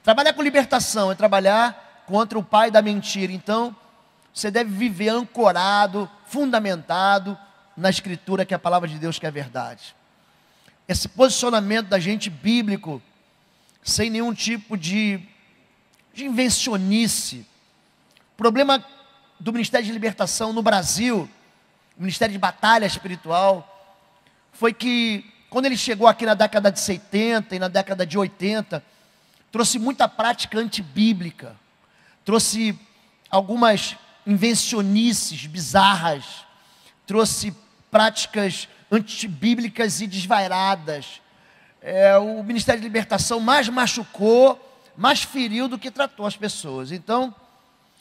Trabalhar com libertação é trabalhar contra o pai da mentira. Então, você deve viver ancorado, fundamentado na Escritura, que é a palavra de Deus, que é a verdade. Esse posicionamento da gente bíblico, sem nenhum tipo de invencionice. O problema do Ministério de Libertação no Brasil, o Ministério de Batalha Espiritual, foi que quando ele chegou aqui na década de 70 e na década de 80, trouxe muita prática antibíblica, trouxe algumas invencionices bizarras, trouxe práticas antibíblicas e desvairadas. O Ministério de Libertação mais machucou, mais feriu do que tratou as pessoas. Então,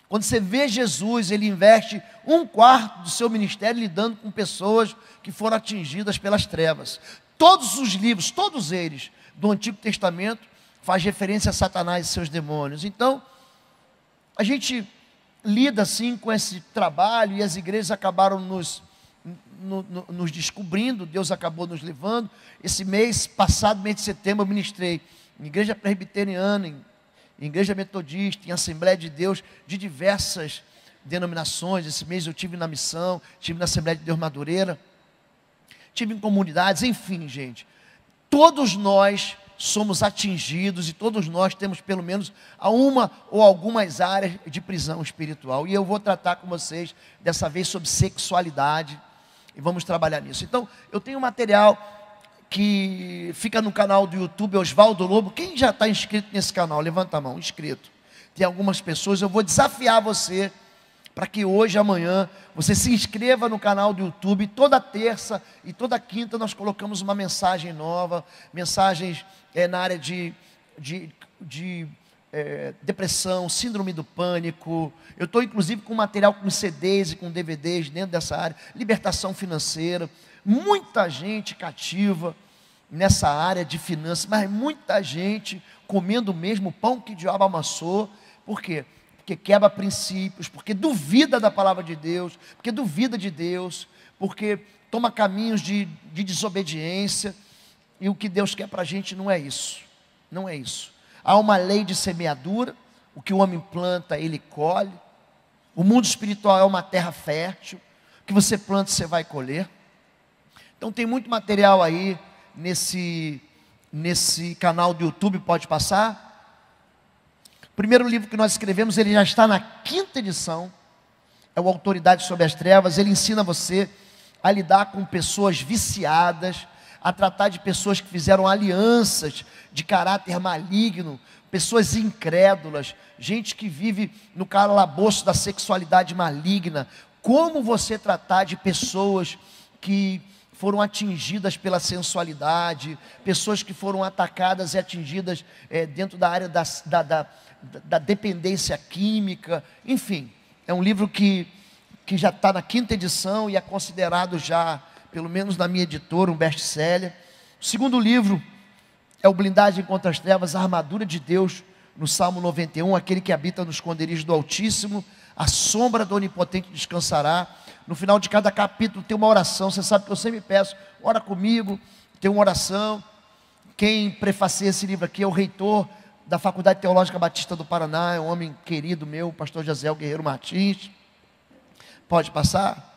quando você vê Jesus, ele investe 1/4 do seu ministério lidando com pessoas que foram atingidas pelas trevas. Todos os livros, todos eles, do Antigo Testamento, faz referência a Satanás e seus demônios. Então, a gente lida assim com esse trabalho e as igrejas acabaram nos descobrindo, Deus acabou nos levando. Esse mês passado, mês de setembro, eu ministrei em igreja presbiteriana, em igreja metodista, em Assembleia de Deus, de diversas denominações. Esse mês eu tive na missão, tive na Assembleia de Deus Madureira, tive em comunidades, enfim, gente. Todos nós somos atingidos e todos nós temos pelo menos uma ou algumas áreas de prisão espiritual. E eu vou tratar com vocês dessa vez sobre sexualidade e vamos trabalhar nisso. Então, eu tenho um material que fica no canal do YouTube Oswaldo Lobo. Quem já está inscrito nesse canal? Levanta a mão, inscrito. Tem algumas pessoas, eu vou desafiar você para que hoje, amanhã, você se inscreva no canal do YouTube. Toda terça e toda quinta nós colocamos uma mensagem nova, mensagens na área de depressão, síndrome do pânico. Eu estou inclusive com material com CDs e com DVDs dentro dessa área, libertação financeira. Muita gente cativa nessa área de finanças, mas muita gente comendo o mesmo pão que o diabo amassou. Por quê? Porque quebra princípios, porque duvida da palavra de Deus, porque duvida de Deus, porque toma caminhos de desobediência. E o que Deus quer para a gente não é isso, não é isso. Há uma lei de semeadura, o que o homem planta, ele colhe. O mundo espiritual é uma terra fértil, o que você planta, você vai colher. Então tem muito material aí nesse canal do YouTube, pode passar. O primeiro livro que nós escrevemos, ele já está na 5ª edição, é o Autoridade sobre as Trevas. Ele ensina você a lidar com pessoas viciadas, a tratar de pessoas que fizeram alianças de caráter maligno, pessoas incrédulas, gente que vive no calabouço da sexualidade maligna. Como você tratar de pessoas que foram atingidas pela sensualidade, pessoas que foram atacadas e atingidas dentro da área da dependência química. Enfim, é um livro que já está na 5ª edição e é considerado já, pelo menos na minha editora, um best-seller. O segundo livro é o Blindagem contra as Trevas, a Armadura de Deus, no Salmo 91, aquele que habita no esconderijo do Altíssimo, a sombra do Onipotente descansará. No final de cada capítulo tem uma oração. Você sabe que eu sempre peço, ora comigo, tem uma oração. Quem prefacia esse livro aqui é o reitor da Faculdade Teológica Batista do Paraná, é um homem querido meu, o pastor Jaziel Guerreiro Martins. Pode passar.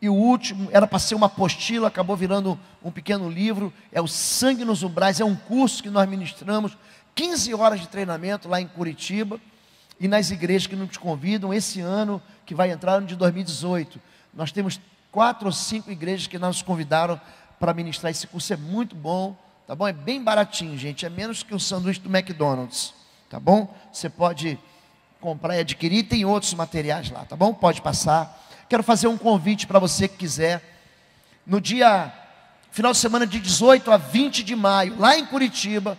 E o último, era para ser uma apostila, acabou virando um pequeno livro, é o Sangue nos Umbrais. É um curso que nós ministramos, 15 horas de treinamento lá em Curitiba, e nas igrejas que nos convidam. Esse ano, que vai entrar, ano de 2018, nós temos 4 ou 5 igrejas que nos convidaram para ministrar. Esse curso é muito bom, tá bom? É bem baratinho, gente, é menos que um sanduíche do McDonald's, tá bom? Você pode comprar e adquirir, tem outros materiais lá, tá bom? Pode passar. Quero fazer um convite para você que quiser, no final de semana de 18 a 20 de maio, lá em Curitiba,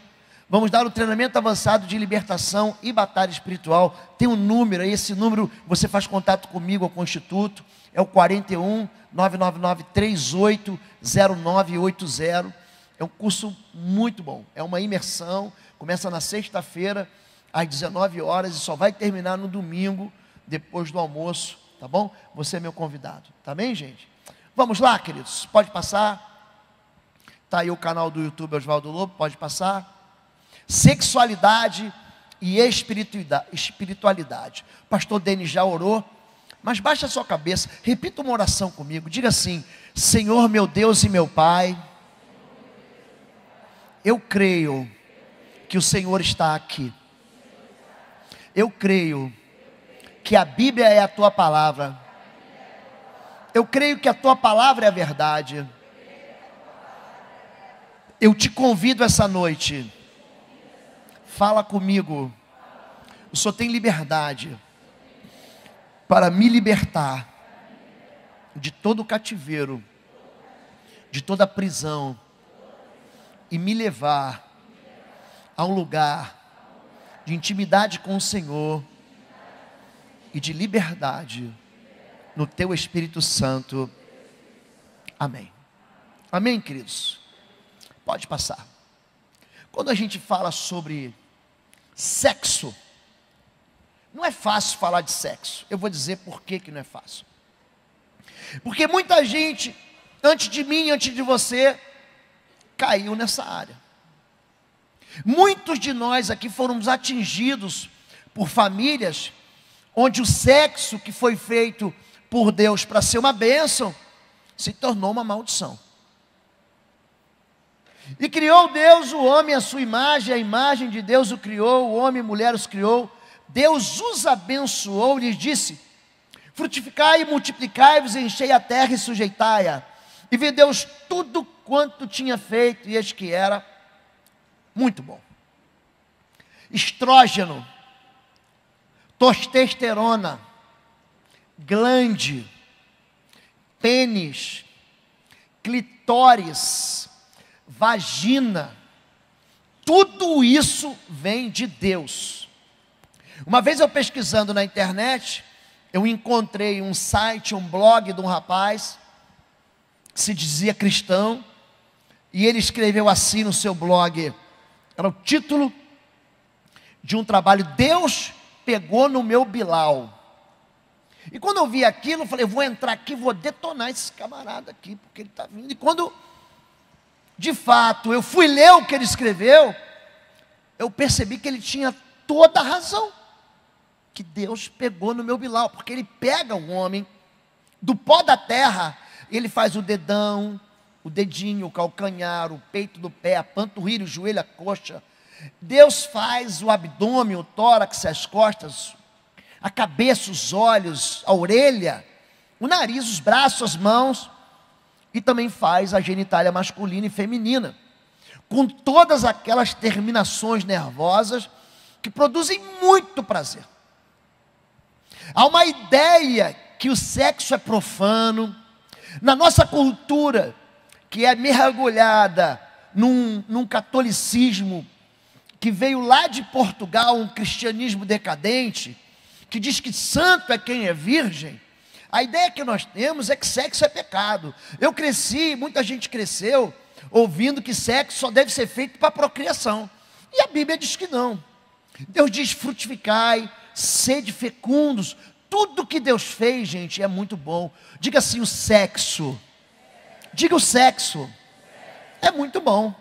vamos dar o treinamento avançado de libertação e batalha espiritual. Tem um número, esse número você faz contato comigo ou com o Instituto, é o 41 999 38 0980. É um curso muito bom, é uma imersão, começa na sexta-feira, às 19 horas, e só vai terminar no domingo, depois do almoço, tá bom? Você é meu convidado, tá bem, gente? Vamos lá, queridos, pode passar. Está aí o canal do YouTube Oswaldo Lobo, pode passar. Sexualidade e espiritualidade. O pastor Denis já orou, mas baixa a sua cabeça, repita uma oração comigo, diga assim: Senhor meu Deus e meu Pai, eu creio que o Senhor está aqui. Eu creio que a Bíblia é a tua palavra. Eu creio que a tua palavra é a verdade. Eu te convido essa noite. Fala comigo. O Senhor tem liberdade para me libertar de todo o cativeiro, de toda a prisão, e me levar a um lugar de intimidade com o Senhor e de liberdade no teu Espírito Santo. Amém. Amém, queridos? Pode passar. Quando a gente fala sobre sexo, não é fácil falar de sexo. Eu vou dizer por que não é fácil. Porque muita gente, antes de mim, antes de você, caiu nessa área. Muitos de nós aqui fomos atingidos por famílias onde o sexo que foi feito por Deus para ser uma bênção se tornou uma maldição. E criou Deus o homem à sua imagem, a imagem de Deus o criou, o homem e a mulher os criou. Deus os abençoou e lhes disse: frutificai e multiplicai-vos, enchei a terra e sujeitai-a. E viu Deus tudo quanto tinha feito, e eis que era muito bom. Estrógeno, testosterona, glande, pênis, clitóris, vagina, tudo isso vem de Deus. Uma vez eu pesquisando na internet, eu encontrei um site, um blog de um rapaz que se dizia cristão, e ele escreveu assim no seu blog, era o título de um trabalho: Deus pegou no meu Bilal. E quando eu vi aquilo, eu falei: eu vou entrar aqui, vou detonar esse camarada aqui, porque ele está vindo. E quando, de fato, eu fui ler o que ele escreveu, eu percebi que ele tinha toda a razão, que Deus pegou no meu Bilal, porque ele pega o homem do pó da terra, ele faz o dedão, o dedinho, o calcanhar, o peito do pé, a panturrilha, o joelho, a coxa. Deus faz o abdômen, o tórax, as costas, a cabeça, os olhos, a orelha, o nariz, os braços, as mãos, e também faz a genitália masculina e feminina, com todas aquelas terminações nervosas que produzem muito prazer. Há uma ideia que o sexo é profano. Na nossa cultura, que é mergulhada num catolicismo que veio lá de Portugal, um cristianismo decadente, que diz que santo é quem é virgem, a ideia que nós temos é que sexo é pecado. Eu cresci, muita gente cresceu, ouvindo que sexo só deve ser feito para procriação. E a Bíblia diz que não. Deus diz: frutificai, sede fecundos. Tudo que Deus fez, gente, é muito bom. Diga assim: o sexo. Diga: o sexo é muito bom.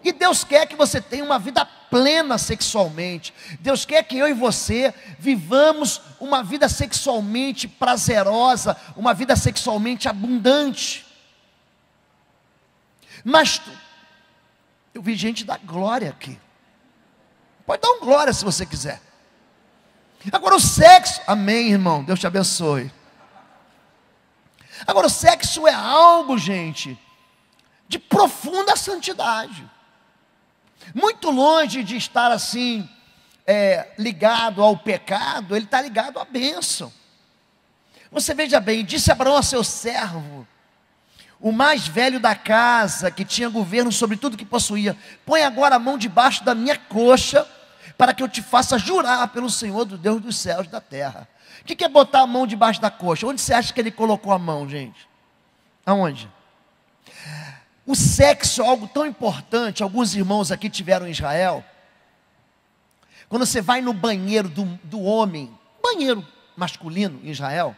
E Deus quer que você tenha uma vida plena sexualmente. Deus quer que eu e você vivamos uma vida sexualmente prazerosa, uma vida sexualmente abundante. Mas eu vi gente dar glória aqui. Pode dar um glória se você quiser. Agora o sexo, amém, irmão, Deus te abençoe. Agora o sexo é algo, gente, de profunda santidade. Muito longe de estar assim, ligado ao pecado, ele está ligado à bênção. Você veja bem, disse Abraão a seu servo, o mais velho da casa, que tinha governo sobre tudo que possuía: põe agora a mão debaixo da minha coxa, para que eu te faça jurar pelo Senhor, do Deus dos céus e da terra. O que é botar a mão debaixo da coxa? Onde você acha que ele colocou a mão, gente? Aonde? O sexo é algo tão importante. Alguns irmãos aqui tiveram em Israel. Quando você vai no banheiro do homem, banheiro masculino em Israel,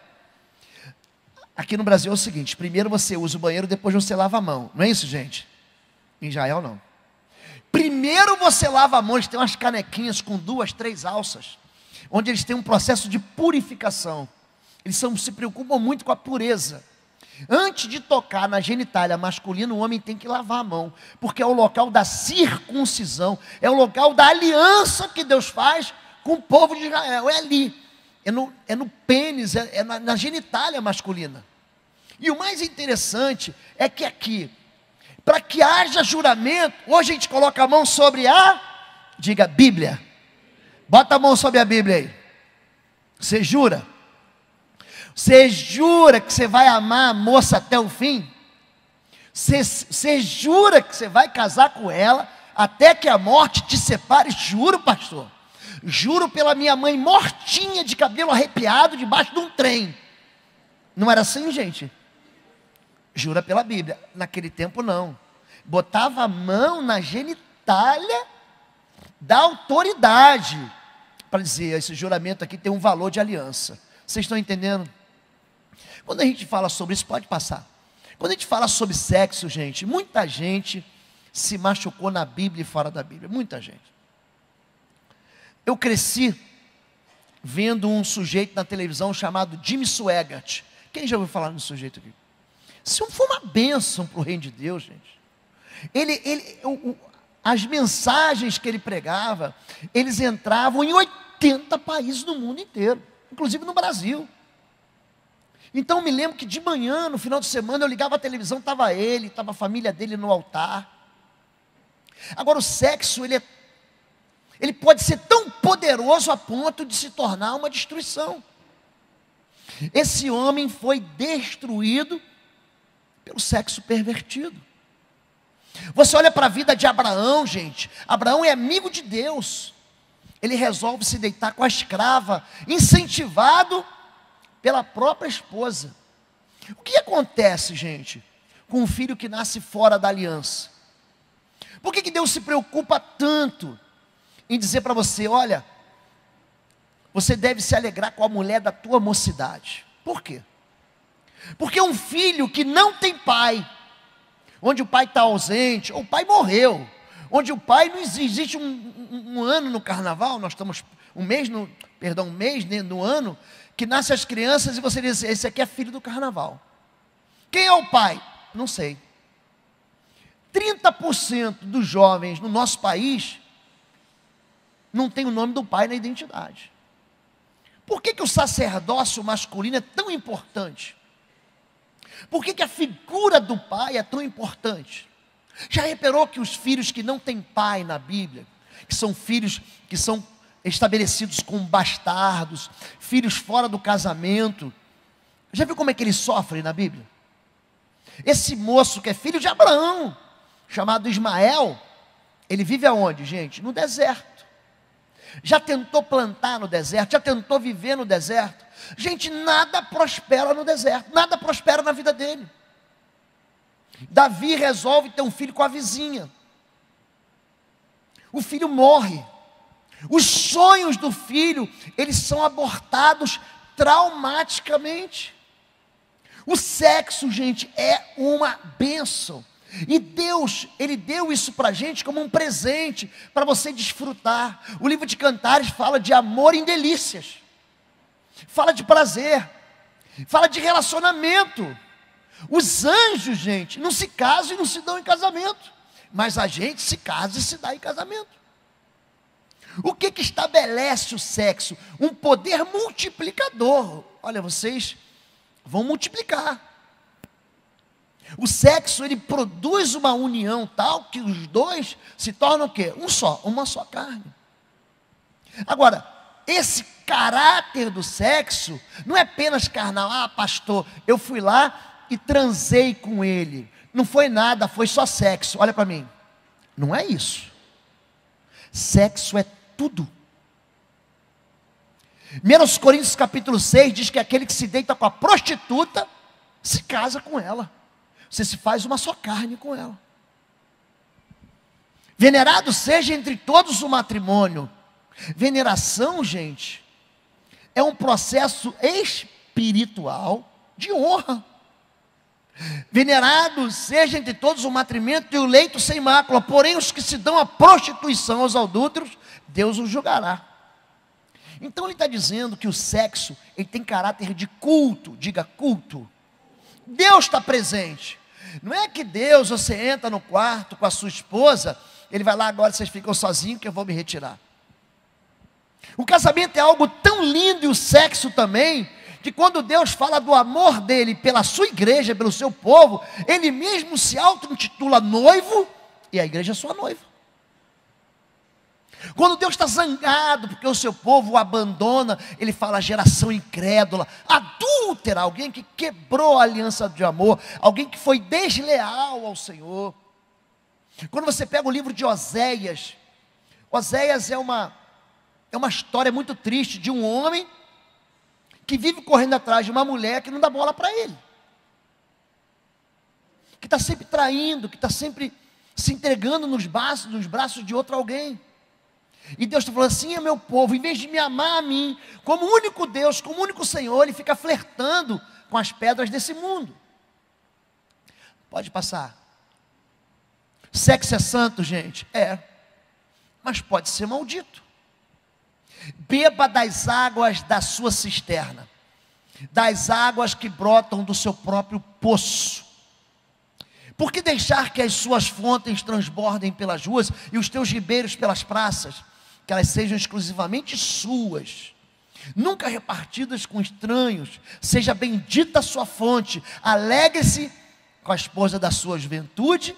aqui no Brasil é o seguinte: primeiro você usa o banheiro, depois você lava a mão. Não é isso, gente? Em Israel não. Primeiro você lava a mão, eles têm umas canequinhas com 2, 3 alças, onde eles têm um processo de purificação. Eles se preocupam muito com a pureza. Antes de tocar na genitália masculina, o homem tem que lavar a mão, porque é o local da circuncisão, é o local da aliança que Deus faz com o povo de Israel, é ali, é no pênis, na genitália masculina. E o mais interessante é que aqui, para que haja juramento, hoje a gente coloca a mão sobre diga Bíblia, bota a mão sobre a Bíblia aí, você jura? Você jura que você vai amar a moça até o fim? Você jura que você vai casar com ela até que a morte te separe? Juro, pastor. Juro pela minha mãe mortinha de cabelo arrepiado debaixo de um trem. Não era assim, gente? Jura pela Bíblia. Naquele tempo não. Botava a mão na genitália da autoridade para dizer, esse juramento aqui tem um valor de aliança. Vocês estão entendendo? Quando a gente fala sobre isso, pode passar. Quando a gente fala sobre sexo, gente, muita gente se machucou na Bíblia e fora da Bíblia. Muita gente. Eu cresci vendo um sujeito na televisão chamado Jimmy Swaggart. Quem já ouviu falar nesse sujeito aqui? Isso foi uma bênção para o reino de Deus, gente. As mensagens que ele pregava, eles entravam em 80 países do mundo inteiro, inclusive no Brasil. Então eu me lembro que de manhã, no final de semana, eu ligava a televisão, estava ele, estava a família dele no altar. Agora o sexo, ele pode ser tão poderoso a ponto de se tornar uma destruição. Esse homem foi destruído pelo sexo pervertido. Você olha para a vida de Abraão, gente. Abraão é amigo de Deus. Ele resolve se deitar com a escrava, incentivado pela própria esposa. O que acontece, gente, com um filho que nasce fora da aliança? Por que Deus se preocupa tanto em dizer para você, olha, você deve se alegrar com a mulher da tua mocidade? Por quê? Porque um filho que não tem pai, onde o pai está ausente, ou o pai morreu, onde o pai não existe um ano no carnaval, nós estamos um mês no ano, que nasce as crianças e você diz, esse aqui é filho do carnaval. Quem é o pai? Não sei. 30% dos jovens no nosso país não tem o nome do pai na identidade. Por que o sacerdócio masculino é tão importante? Por que a figura do pai é tão importante? Já reparou que os filhos que não têm pai na Bíblia, que são filhos que são estabelecidos como bastardos, filhos fora do casamento, já viu como é que eles sofrem na Bíblia? Esse moço que é filho de Abraão, chamado Ismael, ele vive aonde, gente? No deserto. Já tentou plantar no deserto? Já tentou viver no deserto? Gente, nada prospera no deserto, nada prospera na vida dele. Davi resolve ter um filho com a vizinha. O filho morre. Os sonhos do filho, eles são abortados traumaticamente. O sexo, gente, é uma bênção. E Deus, Ele deu isso para a gente como um presente, para você desfrutar. O livro de Cantares fala de amor em delícias. Fala de prazer. Fala de relacionamento. Os anjos, gente, não se casam e não se dão em casamento. Mas a gente se casa e se dá em casamento. O que estabelece o sexo? Um poder multiplicador. Olha, vocês vão multiplicar. O sexo, ele produz uma união tal que os dois se tornam o quê? Uma só carne. Agora, esse caráter do sexo não é apenas carnal. Ah, pastor, eu fui lá e transei com ele. Não foi nada, foi só sexo. Olha para mim. Não é isso. Sexo é tudo. 1 Coríntios capítulo 6 diz que aquele que se deita com a prostituta se casa com ela. Você se faz uma só carne com ela. Venerado seja entre todos o matrimônio. Veneração, gente, é um processo espiritual de honra. Venerado seja entre todos o matrimento e o leito sem mácula, porém os que se dão à prostituição, aos adúlteros, Deus os julgará. Então ele está dizendo que o sexo, ele tem caráter de culto, diga culto. Deus está presente. Não é que Deus, você entra no quarto com a sua esposa, ele vai lá, agora vocês ficam sozinhos que eu vou me retirar. O casamento é algo tão lindo, e o sexo também, que quando Deus fala do amor dele pela sua igreja, pelo seu povo, ele mesmo se auto-intitula noivo, e a igreja é sua noiva. Quando Deus está zangado porque o seu povo o abandona, ele fala geração incrédula, adúltera, alguém que quebrou a aliança de amor, alguém que foi desleal ao Senhor. Quando você pega o livro de Oséias, Oséias é uma história muito triste de um homem que vive correndo atrás de uma mulher que não dá bola para ele, que está sempre traindo, que está sempre se entregando nos braços de outro alguém. E Deus está falando assim: é meu povo, em vez de me amar a mim, como único Deus, como único Senhor, ele fica flertando com as pedras desse mundo. Pode passar. Sexo é santo, gente? É, mas pode ser maldito. Beba das águas da sua cisterna, das águas que brotam do seu próprio poço. Por que deixar que as suas fontes transbordem pelas ruas e os teus ribeiros pelas praças? Que elas sejam exclusivamente suas, nunca repartidas com estranhos. Seja bendita a sua fonte, alegre-se com a esposa da sua juventude,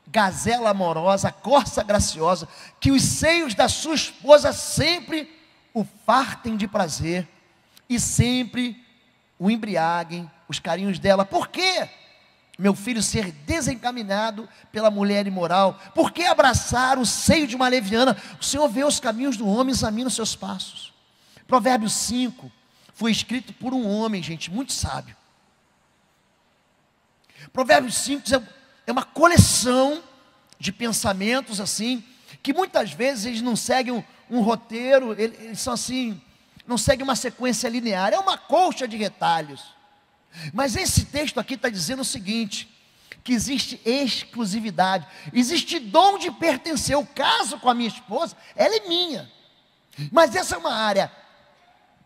gazela amorosa, corça graciosa, que os seios da sua esposa sempre o fartem de prazer, e sempre o embriaguem os carinhos dela. Por quê? Meu filho, ser desencaminhado pela mulher imoral? Por que abraçar o seio de uma leviana? O Senhor vê os caminhos do homem, examina os seus passos. Provérbios 5 foi escrito por um homem, gente, muito sábio. Provérbios 5 é uma coleção de pensamentos assim, que muitas vezes eles não seguem um roteiro, eles são assim, não seguem uma sequência linear, é uma colcha de retalhos. Mas esse texto aqui está dizendo o seguinte: que existe exclusividade, existe dom de pertencer. Eu caso com a minha esposa, ela é minha, mas essa é uma área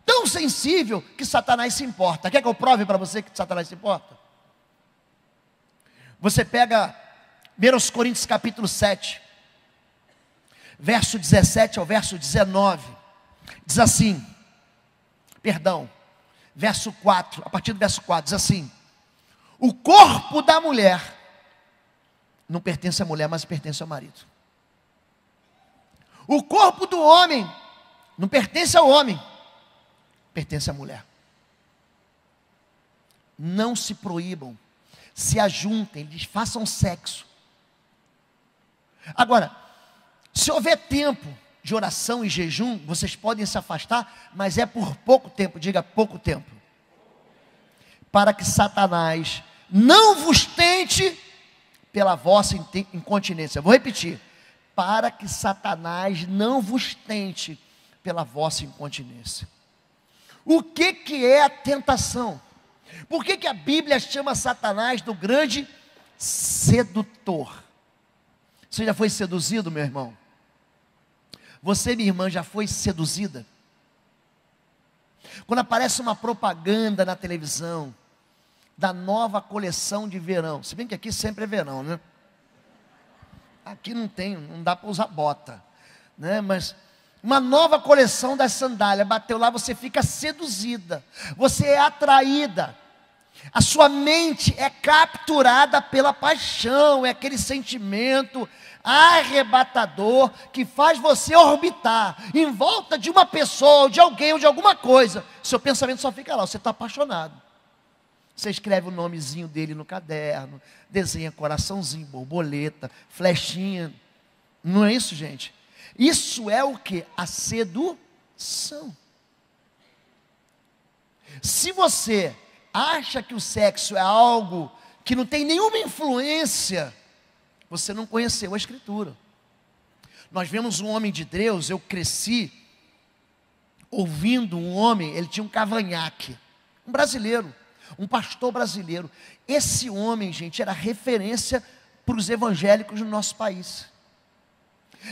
tão sensível que Satanás se importa. Quer que eu prove para você que Satanás se importa? Você pega 1 Coríntios capítulo 7, verso 17 ao verso 19, diz assim, verso 4, a partir do verso 4, diz assim: o corpo da mulher não pertence à mulher, mas pertence ao marido. O corpo do homem não pertence ao homem, pertence à mulher. Não se proíbam, se ajuntem, eles façam sexo. Agora, se houver tempo de oração e jejum, vocês podem se afastar, mas é por pouco tempo, diga pouco tempo, para que Satanás não vos tente pela vossa incontinência. Vou repetir: para que Satanás não vos tente pela vossa incontinência. O que é a tentação? Por que a Bíblia chama Satanás do grande sedutor? Você já foi seduzido, meu irmão? Você, minha irmã, já foi seduzida? Quando aparece uma propaganda na televisão da nova coleção de verão, se bem que aqui sempre é verão, né? Aqui não dá para usar bota, né? Mas uma nova coleção das sandálias, bateu lá, você fica seduzida, você é atraída, a sua mente é capturada pela paixão, é aquele sentimento arrebatador que faz você orbitar em volta de uma pessoa, ou de alguém, ou de alguma coisa. Seu pensamento só fica lá, você está apaixonado. Você escreve o nomezinho dele no caderno, desenha coraçãozinho, borboleta, flechinha. Não é isso, gente? Isso é o que? A sedução. Se você acha que o sexo é algo que não tem nenhuma influência, você não conheceu a Escritura. Nós vemos um homem de Deus, eu cresci ouvindo um homem, ele tinha um cavanhaque, um brasileiro, um pastor brasileiro. Esse homem, gente, era referência para os evangélicos no nosso país.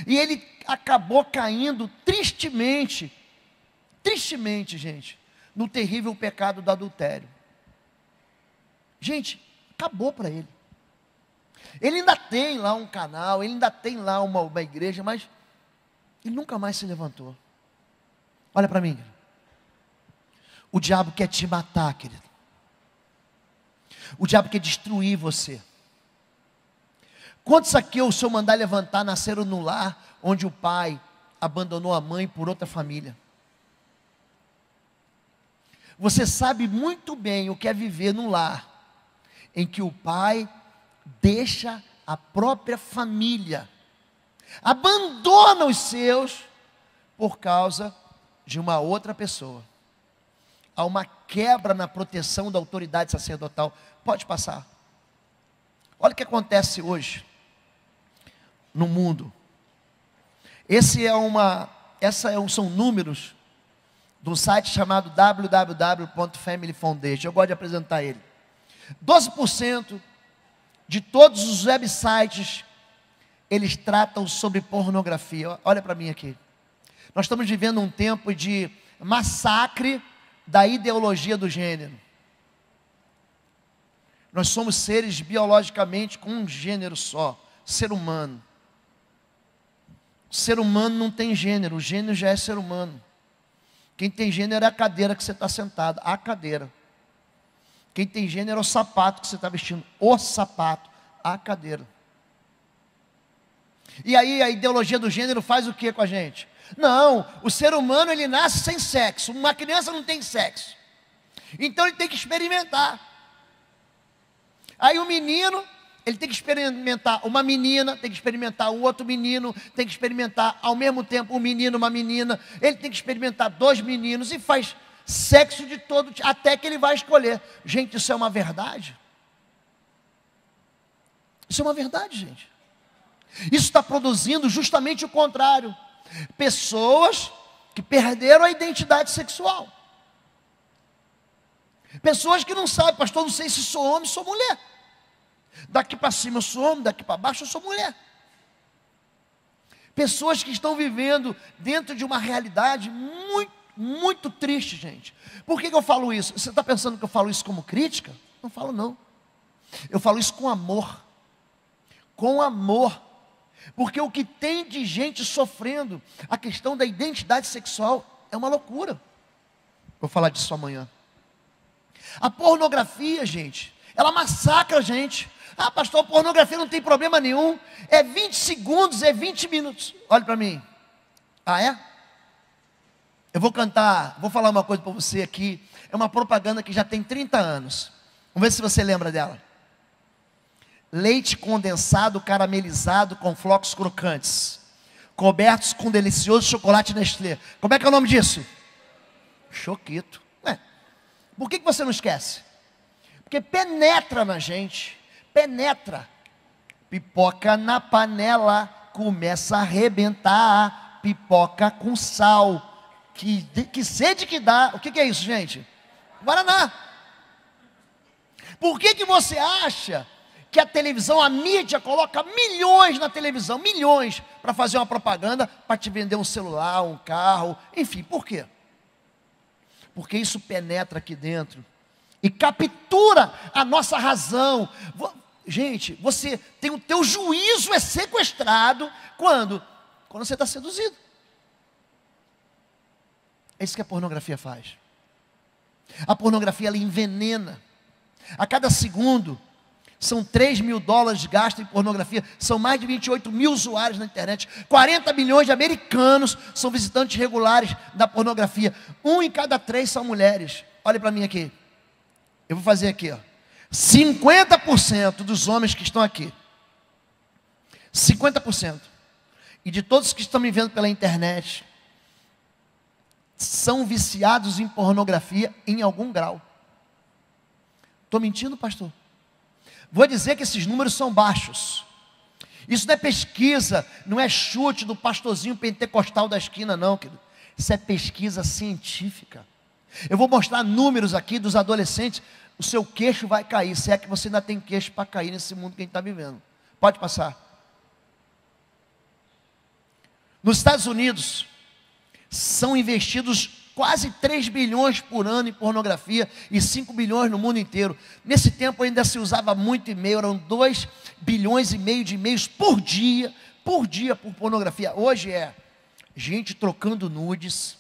E ele acabou caindo tristemente, gente, no terrível pecado do adultério. Gente, acabou para ele. Ele ainda tem lá um canal, ele ainda tem lá uma igreja, mas ele nunca mais se levantou. Olha para mim. O diabo quer te matar, querido. O diabo quer destruir você. Quantos aqui o senhor mandar levantar nasceram no lar onde o pai abandonou a mãe por outra família? Você sabe muito bem o que é viver num lar em que o pai deixa a própria família, abandona os seus por causa de uma outra pessoa. Há uma quebra na proteção da autoridade sacerdotal. Pode passar. Olha o que acontece hoje no mundo. São números de um site chamado www.family foundation. Eu gosto de apresentar ele. 12% de todos os websites, eles tratam sobre pornografia. Olha para mim aqui. Nós estamos vivendo um tempo de massacre da ideologia do gênero. Nós somos seres biologicamente com um gênero só, ser humano. O ser humano não tem gênero, o gênero já é ser humano. Quem tem gênero é a cadeira que você está sentado, a cadeira. Quem tem gênero é o sapato que você está vestindo, o sapato, a cadeira. E aí a ideologia do gênero faz o que com a gente? Não, o ser humano ele nasce sem sexo, uma criança não tem sexo. Então ele tem que experimentar. Aí o menino, ele tem que experimentar uma menina, tem que experimentar o outro menino, tem que experimentar ao mesmo tempo um menino, uma menina, ele tem que experimentar dois meninos e faz sexo de todo, até que ele vai escolher. Gente, isso é uma verdade? Isso é uma verdade, gente. Isso está produzindo justamente o contrário. Pessoas que perderam a identidade sexual. Pessoas que não sabem, pastor, não sei se sou homem, sou mulher. Daqui para cima eu sou homem, daqui para baixo eu sou mulher. Pessoas que estão vivendo dentro de uma realidade muito triste, gente. Por que eu falo isso? Você está pensando que eu falo isso como crítica? Não falo não. Eu falo isso com amor. Com amor. Porque o que tem de gente sofrendo a questão da identidade sexual é uma loucura. Vou falar disso amanhã. A pornografia, gente, ela massacra a gente. Ah, pastor, a pornografia não tem problema nenhum. É 20 segundos, é 20 minutos. Olha para mim. Ah, é? Eu vou cantar, vou falar uma coisa para você aqui. É uma propaganda que já tem 30 anos. Vamos ver se você lembra dela. Leite condensado caramelizado com flocos crocantes, cobertos com delicioso chocolate Nestlé. Como é que é o nome disso? Choquito. Por que você não esquece? Porque penetra na gente. Penetra. Pipoca na panela, começa a arrebentar. Pipoca com sal. Que sede que dá. O que é isso, gente? Guaraná. Por que você acha que a televisão, a mídia coloca milhões na televisão, milhões, para fazer uma propaganda, para te vender um celular, um carro, enfim, por quê? Porque isso penetra aqui dentro e captura a nossa razão. Gente, você tem o teu juízo é sequestrado quando você está seduzido. É isso que a pornografia faz. A pornografia ela envenena. A cada segundo são 3 mil dólares gastos em pornografia. São mais de 28 mil usuários na internet. 40 milhões de americanos são visitantes regulares da pornografia. 1 em cada 3 são mulheres. Olha para mim aqui. Eu vou fazer aqui, ó. 50% dos homens que estão aqui. 50%. E de todos que estão me vendo pela internet, são viciados em pornografia em algum grau. Estou mentindo, pastor? Vou dizer que esses números são baixos. Isso não é pesquisa, não é chute do pastorzinho pentecostal da esquina, não, querido. Isso é pesquisa científica. Eu vou mostrar números aqui dos adolescentes. O seu queixo vai cair, se é que você ainda tem queixo para cair nesse mundo que a gente está vivendo. Pode passar. Nos Estados Unidos, são investidos quase 3 bilhões por ano em pornografia e 5 bilhões no mundo inteiro. Nesse tempo ainda se usava muito e-mail, eram 2 bilhões e meio de e-mails por dia por pornografia. Hoje é gente trocando nudes,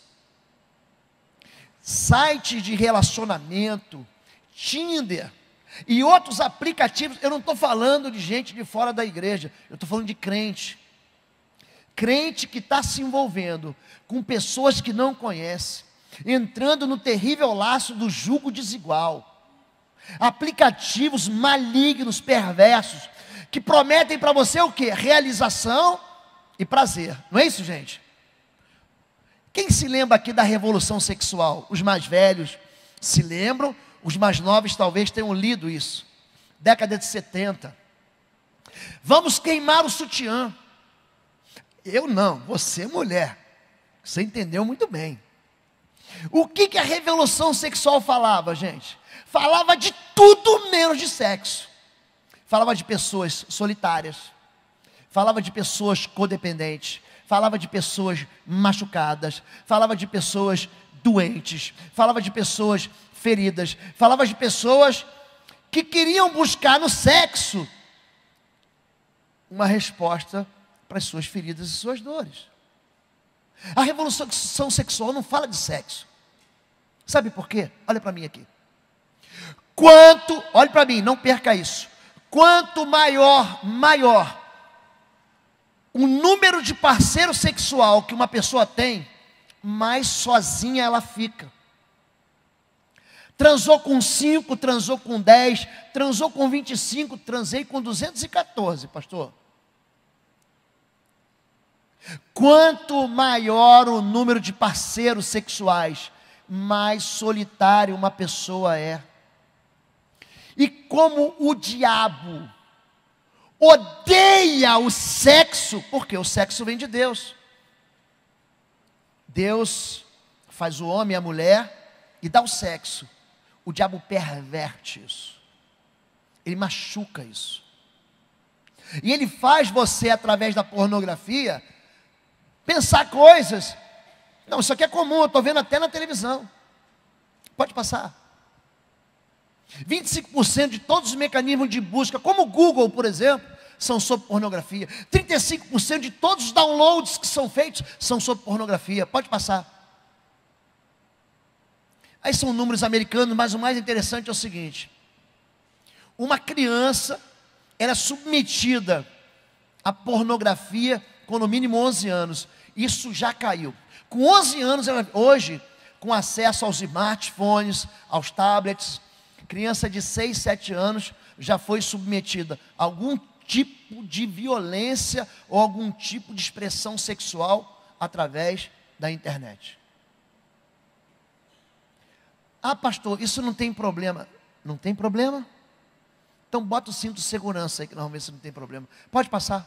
sites de relacionamento, Tinder e outros aplicativos. Eu não estou falando de gente de fora da igreja, eu estou falando de crente. Crente que está se envolvendo com pessoas que não conhece, entrando no terrível laço do jugo desigual. Aplicativos malignos, perversos, que prometem para você o quê? Realização e prazer. Não é isso, gente? Quem se lembra aqui da revolução sexual? Os mais velhos se lembram, os mais novos talvez tenham lido isso. Década de 70. Vamos queimar o sutiã. Eu não, você mulher. Você entendeu muito bem. O que a revolução sexual falava, gente? Falava de tudo menos de sexo. Falava de pessoas solitárias. Falava de pessoas codependentes. Falava de pessoas machucadas. Falava de pessoas doentes. Falava de pessoas feridas. Falava de pessoas que queriam buscar no sexo uma resposta para as suas feridas e suas dores. A revolução sexual não fala de sexo. Sabe por quê? Olha para mim aqui. Olhe para mim, não perca isso. Quanto maior o número de parceiro sexual que uma pessoa tem, mais sozinha ela fica. Transou com 5, transou com 10, transou com 25, transei com 214, pastor. Quanto maior o número de parceiros sexuais, mais solitário uma pessoa é. E como o diabo odeia o sexo, porque o sexo vem de Deus. Deus faz o homem e a mulher e dá o sexo. O diabo perverte isso. Ele machuca isso. E ele faz você, através da pornografia, pensar coisas. Não, isso aqui é comum, eu estou vendo até na televisão. Pode passar. 25% de todos os mecanismos de busca, como o Google, por exemplo, são sobre pornografia. 35% de todos os downloads que são feitos são sobre pornografia. Pode passar. Aí são números americanos, mas o mais interessante é o seguinte: uma criança era submetida à pornografia com no mínimo 11 anos. Isso já caiu. Com 11 anos, hoje, com acesso aos smartphones, aos tablets, criança de 6, 7 anos já foi submetida a algum tipo de violência ou algum tipo de expressão sexual através da internet. Ah, pastor, isso não tem problema. Não tem problema? Então bota o cinto de segurança aí, que nós vamos ver se não tem problema. Pode passar.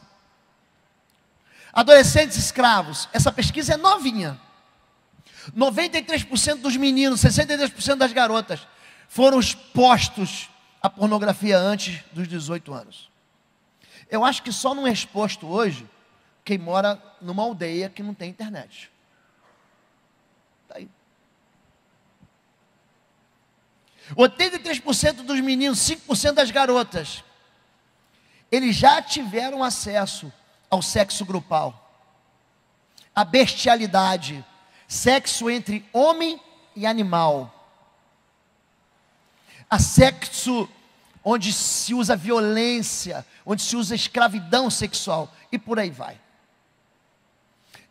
Adolescentes escravos, essa pesquisa é novinha. 93% dos meninos, 63% das garotas foram expostos à pornografia antes dos 18 anos. Eu acho que só não é exposto hoje quem mora numa aldeia que não tem internet. Está aí. 83% dos meninos, 5% das garotas, eles já tiveram acesso ao sexo grupal, a bestialidade, sexo entre homem e animal, a sexo onde se usa violência, onde se usa escravidão sexual, e por aí vai.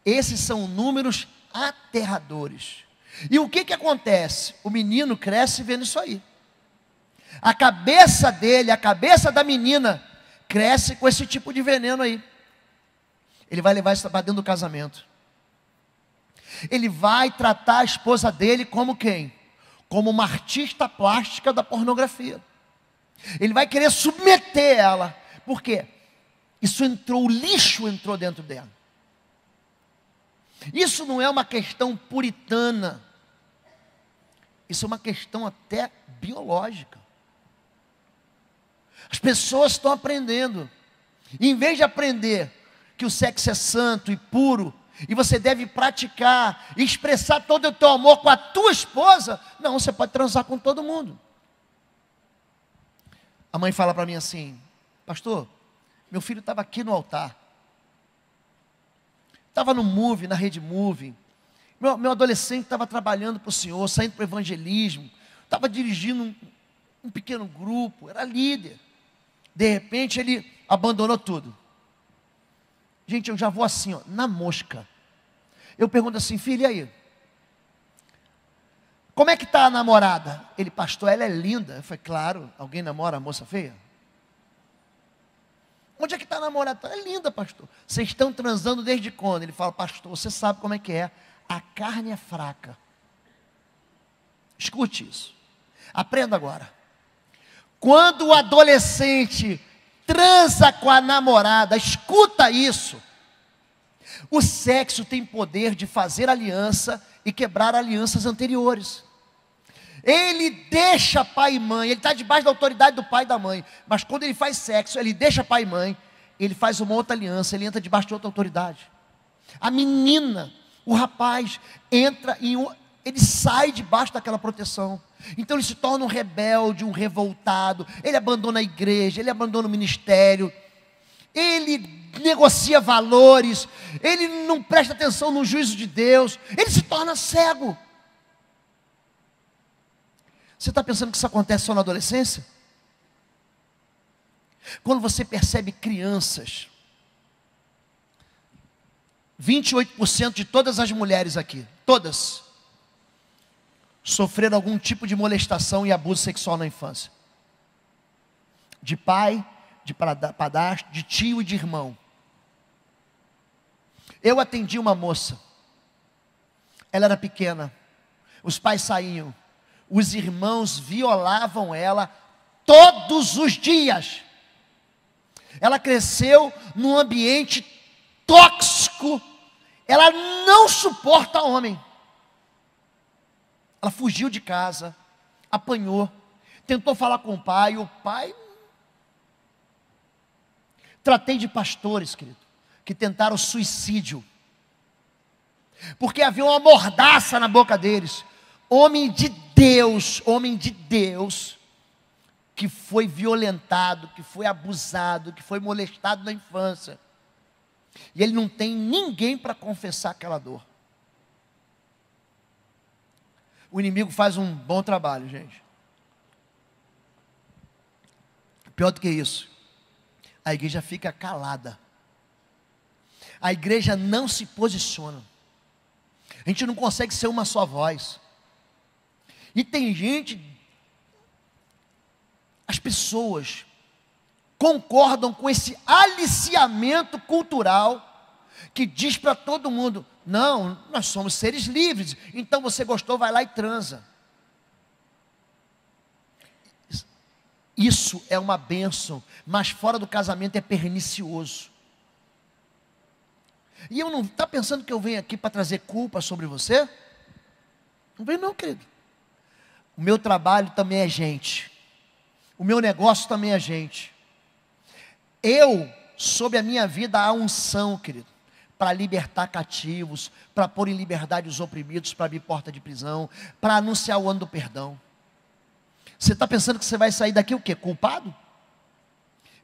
Esses são números aterradores. E o que acontece? O menino cresce vendo isso aí. A cabeça dele, a cabeça da menina, cresce com esse tipo de veneno aí. Ele vai levar isso para dentro do casamento. Ele vai tratar a esposa dele como quem? Como uma artista plástica da pornografia. Ele vai querer submeter ela. Por quê? Isso entrou, o lixo entrou dentro dela. Isso não é uma questão puritana. Isso é uma questão até biológica. As pessoas estão aprendendo. E em vez de aprender que o sexo é santo e puro, e você deve praticar e expressar todo o teu amor com a tua esposa, não, você pode transar com todo mundo. A mãe fala para mim assim: pastor, meu filho estava aqui no altar, estava no Move, na rede Move, meu adolescente estava trabalhando para o Senhor, saindo para o evangelismo, estava dirigindo um pequeno grupo, era líder. De repente ele abandonou tudo. Gente, eu já vou assim, ó, na mosca. Eu pergunto assim: filho, e aí? Como é que está a namorada? Ele: pastor, ela é linda. Eu falei: claro, alguém namora a moça feia? Onde é que está a namorada? É linda, pastor. Vocês estão transando desde quando? Ele fala: pastor, você sabe como é que é. A carne é fraca. Escute isso. Aprenda agora. Quando o adolescente transa com a namorada, escuta isso. O sexo tem poder de fazer aliança e quebrar alianças anteriores. Ele deixa pai e mãe, ele está debaixo da autoridade do pai e da mãe, mas quando ele faz sexo, ele deixa pai e mãe, ele faz uma outra aliança, ele entra debaixo de outra autoridade. A menina, o rapaz, ele sai debaixo daquela proteção. Então ele se torna um rebelde, um revoltado, ele abandona a igreja, ele abandona o ministério, ele negocia valores, ele não presta atenção no juízo de Deus, ele se torna cego. Você está pensando que isso acontece só na adolescência? Quando você percebe crianças, 28% de todas as mulheres aqui, todas, sofreram algum tipo de molestação e abuso sexual na infância. De pai, de padrasto, de tio e de irmão. Eu atendi uma moça. Ela era pequena. Os pais saíam. Os irmãos violavam ela todos os dias. Ela cresceu num ambiente tóxico. Ela não suporta homem. Ela fugiu de casa, apanhou, tentou falar com o pai. Tratei de pastores, querido, que tentaram suicídio, porque havia uma mordaça na boca deles. Homem de Deus, que foi violentado, que foi abusado, que foi molestado na infância, e ele não tem ninguém para confessar aquela dor. O inimigo faz um bom trabalho, gente. Pior do que isso, a igreja fica calada. A igreja não se posiciona. A gente não consegue ser uma só voz. E tem gente, as pessoas concordam com esse aliciamento cultural que diz para todo mundo: não, nós somos seres livres, então você gostou, vai lá e transa. Isso é uma bênção, mas fora do casamento é pernicioso. E eu não está pensando que eu venho aqui para trazer culpa sobre você? Não venho não, querido. O meu trabalho também é gente. O meu negócio também é gente. Eu, sob a minha vida, há unção, querido, para libertar cativos, para pôr em liberdade os oprimidos, para abrir porta de prisão, para anunciar o ano do perdão. Você está pensando que você vai sair daqui o quê? Culpado?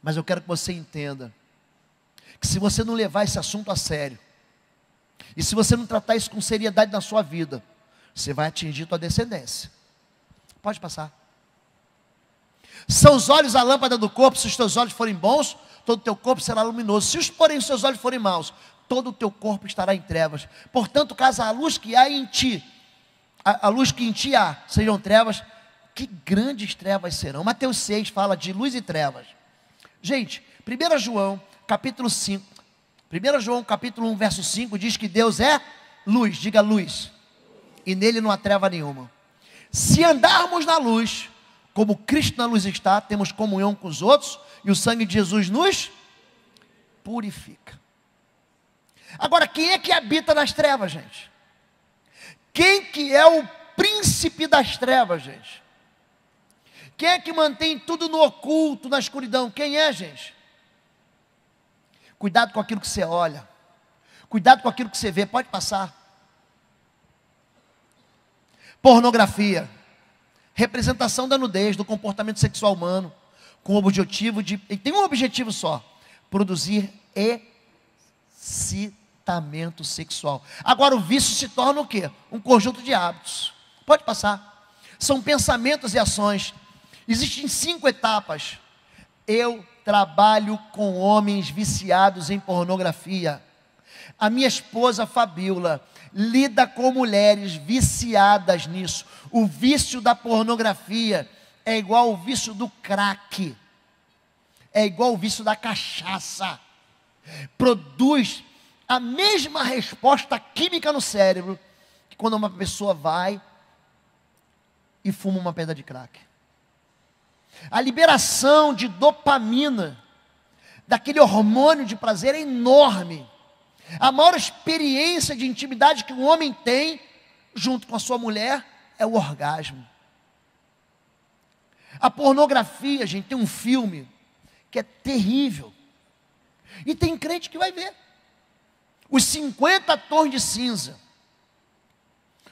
Mas eu quero que você entenda que se você não levar esse assunto a sério, e se você não tratar isso com seriedade na sua vida, você vai atingir tua descendência. Pode passar. São os olhos a lâmpada do corpo. Se os teus olhos forem bons, todo o teu corpo será luminoso. Se porém os teus olhos forem maus, todo o teu corpo estará em trevas. Portanto, caso a luz que há em ti, a luz que em ti há, sejam trevas, que grandes trevas serão. Mateus 6 fala de luz e trevas. Gente, 1 João capítulo 5, 1 João capítulo 1 verso 5 diz que Deus é luz, diga luz, e nele não há treva nenhuma. Se andarmos na luz, como Cristo na luz está, temos comunhão com os outros, e o sangue de Jesus nos purifica. Agora, quem é que habita nas trevas, gente? Quem que é o príncipe das trevas, gente. Quem é que mantém tudo no oculto, na escuridão? Quem é, gente? Cuidado com aquilo que você olha. Cuidado com aquilo que você vê. Pode passar. Pornografia. Representação da nudez, do comportamento sexual humano. Com o objetivo de... E tem um objetivo só. Produzir excitamento sexual. Agora o vício se torna o quê? Um conjunto de hábitos. Pode passar. São pensamentos e ações. Existem 5 etapas. Eu trabalho com homens viciados em pornografia. A minha esposa Fabíola lida com mulheres viciadas nisso. O vício da pornografia é igual ao vício do crack. É igual ao vício da cachaça. Produz a mesma resposta química no cérebro que quando uma pessoa vai e fuma uma pedra de crack. A liberação de dopamina, daquele hormônio de prazer é enorme. A maior experiência de intimidade que um homem tem, junto com a sua mulher, é o orgasmo. A pornografia, gente, tem um filme que é terrível. E tem crente que vai ver. Os 50 tons de cinza.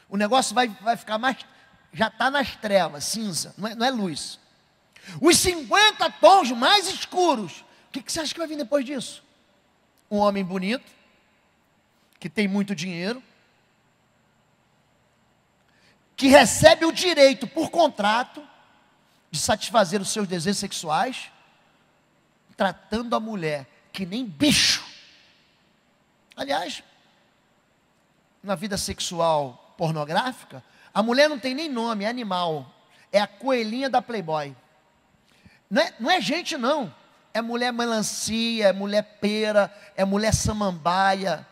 O negócio vai ficar mais... Já está nas trevas, cinza, não é luz. Os 50 tons mais escuros. O que você acha que vai vir depois disso? Um homem bonito, que tem muito dinheiro, que recebe o direito por contrato de satisfazer os seus desejos sexuais, tratando a mulher que nem bicho. Aliás, na vida sexual pornográfica, a mulher não tem nem nome, é animal. É a coelhinha da Playboy. Não é gente não, é mulher melancia, é mulher pera, é mulher samambaia,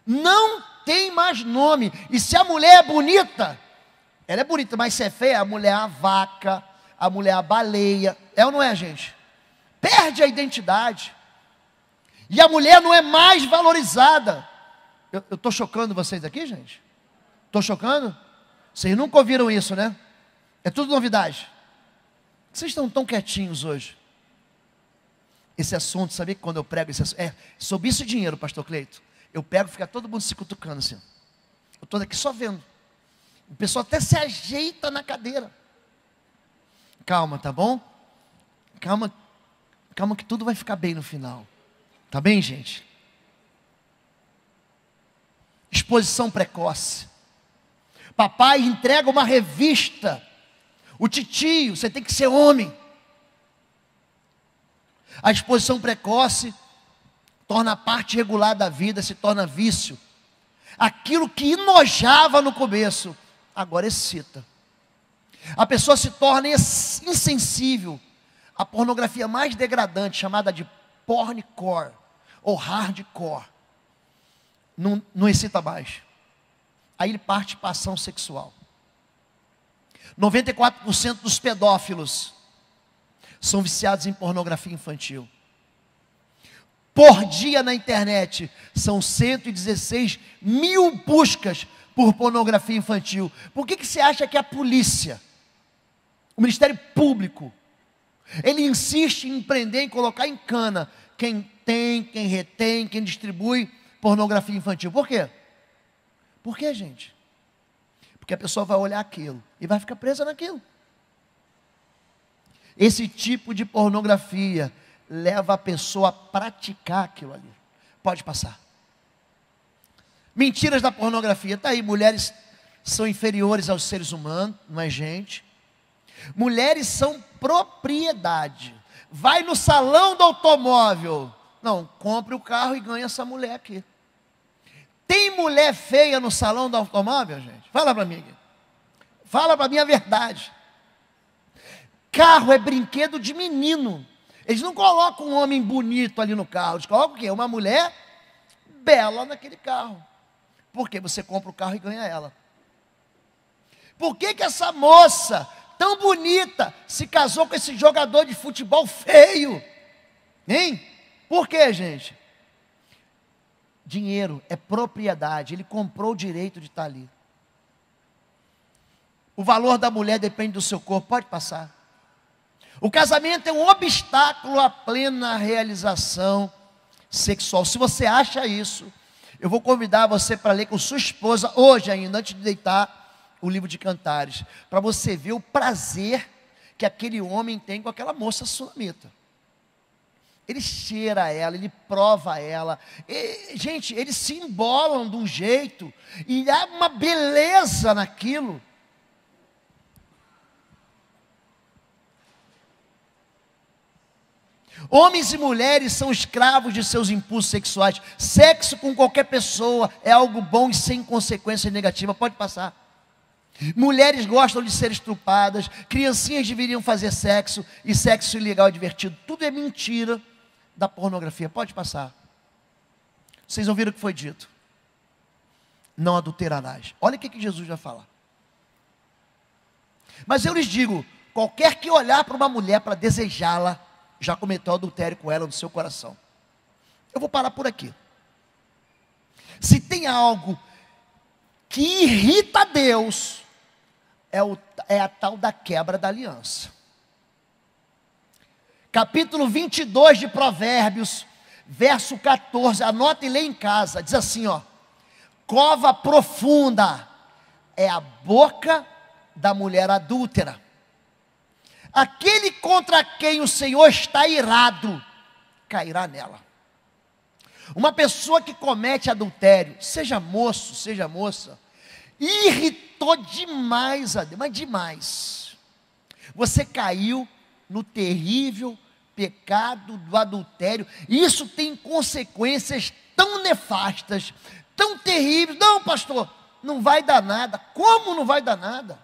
não tem mais nome. E se a mulher é bonita, ela é bonita, mas se é feia, a mulher é a vaca, a mulher é a baleia, é ou não é, gente? Perde a identidade, e a mulher não é mais valorizada. Eu estou chocando vocês aqui, gente? Estou chocando? Vocês nunca ouviram isso, né? É tudo novidade. Vocês estão tão quietinhos hoje. Esse assunto, sabia que quando eu prego esse assunto, sobre isso e dinheiro, pastor Cleito, eu pego e fica todo mundo se cutucando assim. Eu estou aqui só vendo. O pessoal até se ajeita na cadeira. Calma, tá bom? Calma que tudo vai ficar bem no final. Tá bem, gente? Exposição precoce. Papai entrega uma revista. O titio, você tem que ser homem. A exposição precoce torna a parte regular da vida, se torna vício. Aquilo que enojava no começo, agora excita. A pessoa se torna insensível à pornografia mais degradante, chamada de porncore ou hardcore. Não excita mais. Aí ele parte para a ação sexual. 94% dos pedófilos são viciados em pornografia infantil. Por dia na internet, são 116 mil buscas por pornografia infantil. Por que você acha que a polícia, o Ministério Público, ele insiste em prender, em colocar em cana quem tem, quem retém, quem distribui pornografia infantil? Por quê? Por quê, gente? Porque a pessoa vai olhar aquilo e vai ficar presa naquilo. Esse tipo de pornografia leva a pessoa a praticar aquilo ali. Pode passar. Mentiras da pornografia. Está aí, mulheres são inferiores aos seres humanos, não é gente. Mulheres são propriedade. Vai no salão do automóvel. Não, compre o carro e ganha essa mulher aqui. Tem mulher feia no salão do automóvel, gente? Fala para mim. Fala para mim a verdade. Carro é brinquedo de menino. Eles não colocam um homem bonito ali no carro. Eles colocam o quê? Uma mulher bela naquele carro. Porque você compra o carro e ganha ela. Por que essa moça tão bonita se casou com esse jogador de futebol feio? Hein? Por quê, gente? Dinheiro é propriedade. Ele comprou o direito de estar ali. O valor da mulher depende do seu corpo. Pode passar. O casamento é um obstáculo à plena realização sexual. Se você acha isso, eu vou convidar você para ler com sua esposa, hoje ainda, antes de deitar, o livro de Cantares, para você ver o prazer que aquele homem tem com aquela moça sunamita. Ele cheira ela, ele prova ela. Gente, eles se embolam de um jeito, e há uma beleza naquilo. Homens e mulheres são escravos de seus impulsos sexuais. Sexo com qualquer pessoa é algo bom e sem consequência negativa. Pode passar. Mulheres gostam de ser estupradas. Criancinhas deveriam fazer sexo. E sexo ilegal é divertido. Tudo é mentira da pornografia. Pode passar. Vocês ouviram o que foi dito? Não adulterarás. Olha o que Jesus vai falar. Mas eu lhes digo, qualquer que olhar para uma mulher para desejá-la, já cometeu adultério com ela no seu coração. Eu vou parar por aqui. Se tem algo que irrita a Deus, é a tal da quebra da aliança. Capítulo 22 de Provérbios, verso 14, anota e lê em casa, diz assim, ó: cova profunda é a boca da mulher adúltera. Aquele contra quem o Senhor está irado, cairá nela. Uma pessoa que comete adultério, seja moço, seja moça, irritou demais a Deus, mas demais. Você caiu no terrível pecado do adultério. Isso tem consequências tão nefastas, tão terríveis. Não, pastor, não vai dar nada. Como não vai dar nada?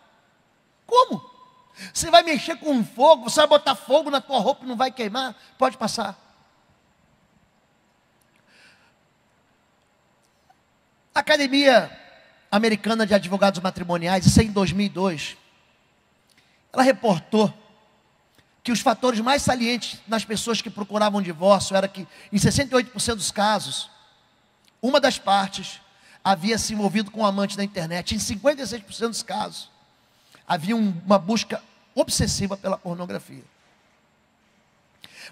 Como? Você vai mexer com fogo, você vai botar fogo na tua roupa e não vai queimar? Pode passar. A Academia Americana de Advogados Matrimoniais, isso é em 2002, ela reportou que os fatores mais salientes nas pessoas que procuravam divórcio era que, em 68% dos casos, uma das partes havia se envolvido com um amante na internet. Em 56% dos casos, havia uma busca obsessiva pela pornografia.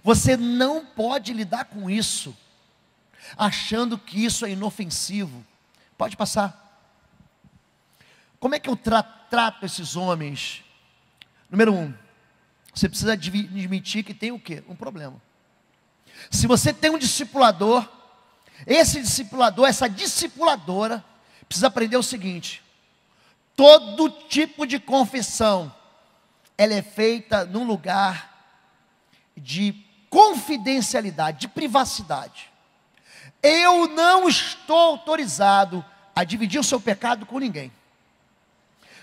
Você não pode lidar com isso achando que isso é inofensivo. Pode passar. Como é que eu trato esses homens? Número 1, você precisa admitir que tem o quê? Um problema. Se você tem um discipulador, esse discipulador, essa discipuladora, precisa aprender o seguinte: todo tipo de confissão, ela é feita num lugar de confidencialidade, de privacidade. Eu não estou autorizado a dividir o seu pecado com ninguém.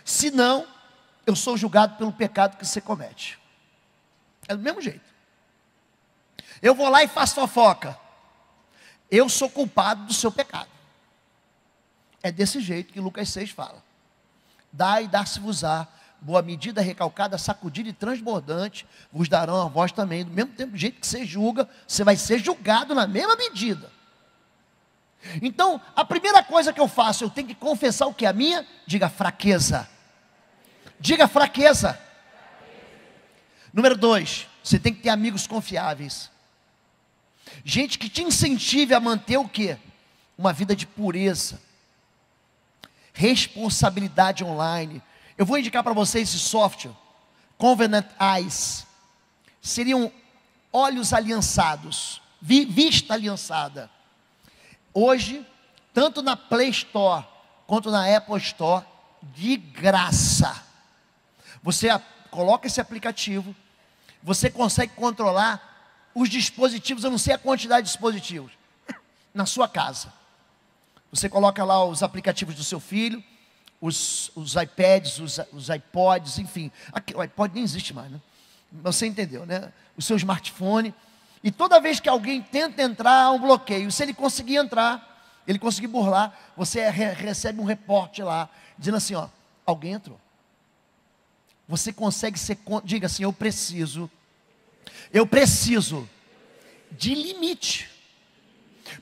Senão, eu sou julgado pelo pecado que você comete. É do mesmo jeito. Eu vou lá e faço fofoca. Eu sou culpado do seu pecado. É desse jeito que Lucas 6 fala. Dai e dar-se-vos-á, boa medida, recalcada, sacudida e transbordante, vos darão a vós também. Do mesmo tempo, do jeito que você julga, você vai ser julgado na mesma medida. Então, a primeira coisa que eu faço, eu tenho que confessar o que? A minha? Diga fraqueza. Diga fraqueza. Número 2, você tem que ter amigos confiáveis. Gente que te incentive a manter o quê? Uma vida de pureza. Responsabilidade online. Eu vou indicar para vocês esse software, Covenant Eyes. Seriam olhos aliançados, vista aliançada. Hoje, tanto na Play Store, quanto na Apple Store, de graça. Você coloca esse aplicativo, você consegue controlar os dispositivos, eu não sei a quantidade de dispositivos, na sua casa. Você coloca lá os aplicativos do seu filho, os iPads, os iPods, enfim. Aqui, o iPod nem existe mais, né? Você entendeu, né? O seu smartphone. E toda vez que alguém tenta entrar, há um bloqueio. Se ele conseguir entrar, ele conseguir burlar, você recebe um reporte lá, dizendo assim, ó, alguém entrou. Você consegue ser, diga assim, eu preciso de limite.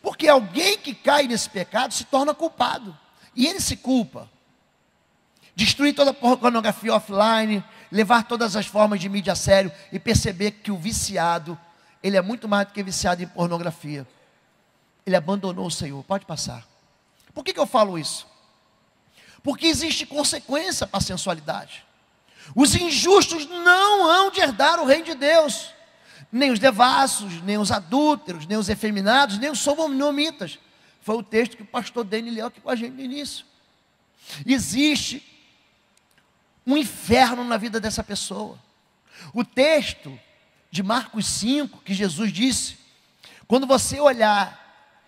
Porque alguém que cai nesse pecado se torna culpado. E ele se culpa. destruir toda a pornografia offline, levar todas as formas de mídia a sério e perceber que o viciado, ele é muito mais do que viciado em pornografia. Ele abandonou o Senhor. Pode passar. Por que eu falo isso? Porque existe consequência para a sensualidade. Os injustos não hão de herdar o reino de Deus. Nem os devassos, nem os adúlteros, nem os efeminados, nem os sodomitas. Foi o texto que o pastor Dani leu aqui com a gente no início. Existe um inferno na vida dessa pessoa. O texto de Marcos 5, que Jesus disse, quando você olhar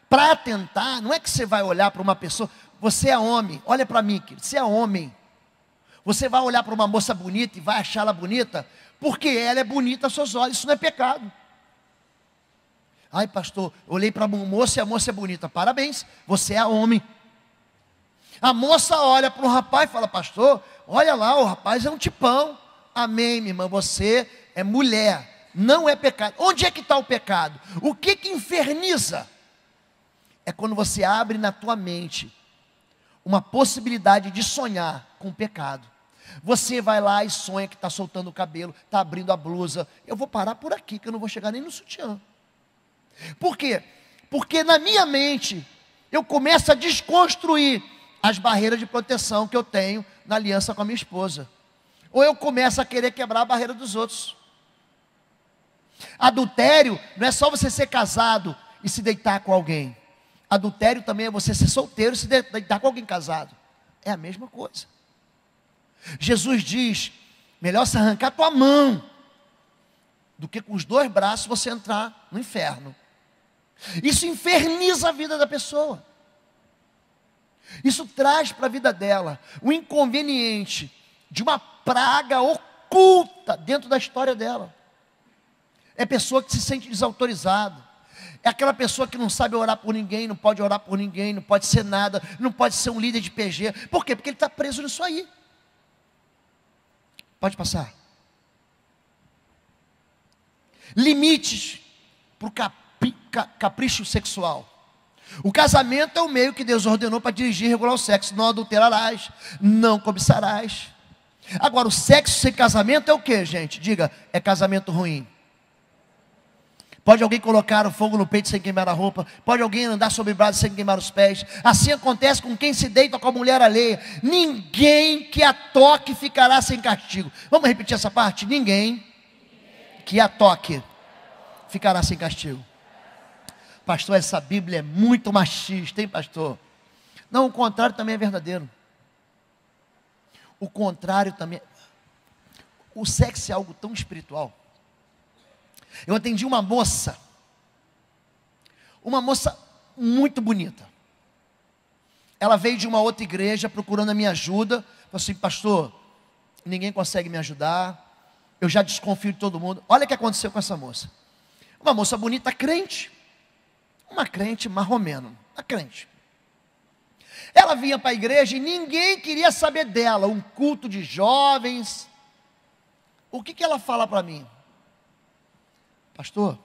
para atentar, não é que você vai olhar para uma pessoa, você é homem, olha para mim, querido, você é homem. Você vai olhar para uma moça bonita e vai achá-la bonita, porque ela é bonita aos seus olhos, isso não é pecado. Ai pastor, eu olhei para uma moça e a moça é bonita, parabéns, você é homem. A moça olha para um rapaz e fala, pastor, olha lá, o rapaz é um tipão. Amém, minha irmã, você é mulher, não é pecado. Onde é que está o pecado? O que inferniza? É quando você abre na tua mente uma possibilidade de sonhar com o pecado. Você vai lá e sonha que está soltando o cabelo, está abrindo a blusa. Eu vou parar por aqui, que eu não vou chegar nem no sutiã. Por quê? Porque na minha mente, eu começo a desconstruir as barreiras de proteção que eu tenho na aliança com a minha esposa. Ou eu começo a querer quebrar a barreira dos outros. Adultério não é só você ser casado e se deitar com alguém. Adultério também é você ser solteiro e se deitar com alguém casado. É a mesma coisa. Jesus diz, melhor se arrancar a tua mão, do que com os dois braços você entrar no inferno. Isso inferniza a vida da pessoa. Isso traz para a vida dela o inconveniente de uma praga oculta dentro da história dela. É pessoa que se sente desautorizada. É aquela pessoa que não sabe orar por ninguém, não pode orar por ninguém, não pode ser nada, não pode ser um líder de PG. Por quê? Porque ele está preso nisso aí. Pode passar. Limites para o capricho sexual. O casamento é o meio que Deus ordenou para dirigir e regular o sexo. Não adulterarás, não cobiçarás. Agora, o sexo sem casamento é o que, gente? Diga, é casamento ruim. Pode alguém colocar o fogo no peito sem queimar a roupa. Pode alguém andar sobre braços sem queimar os pés. Assim acontece com quem se deita com a mulher alheia. Ninguém que a toque ficará sem castigo. Vamos repetir essa parte? Ninguém que a toque ficará sem castigo. Pastor, essa Bíblia é muito machista, hein, pastor? Não, o contrário também é verdadeiro. O contrário também. O sexo é algo tão espiritual. Eu atendi uma moça muito bonita. Ela veio de uma outra igreja procurando a minha ajuda. Falou assim, pastor, ninguém consegue me ajudar. Eu já desconfio de todo mundo. Olha o que aconteceu com essa moça. Uma moça bonita, crente. Uma crente marromeno, uma crente. Ela vinha para a igreja e ninguém queria saber dela. Um culto de jovens. O que ela fala para mim? Pastor,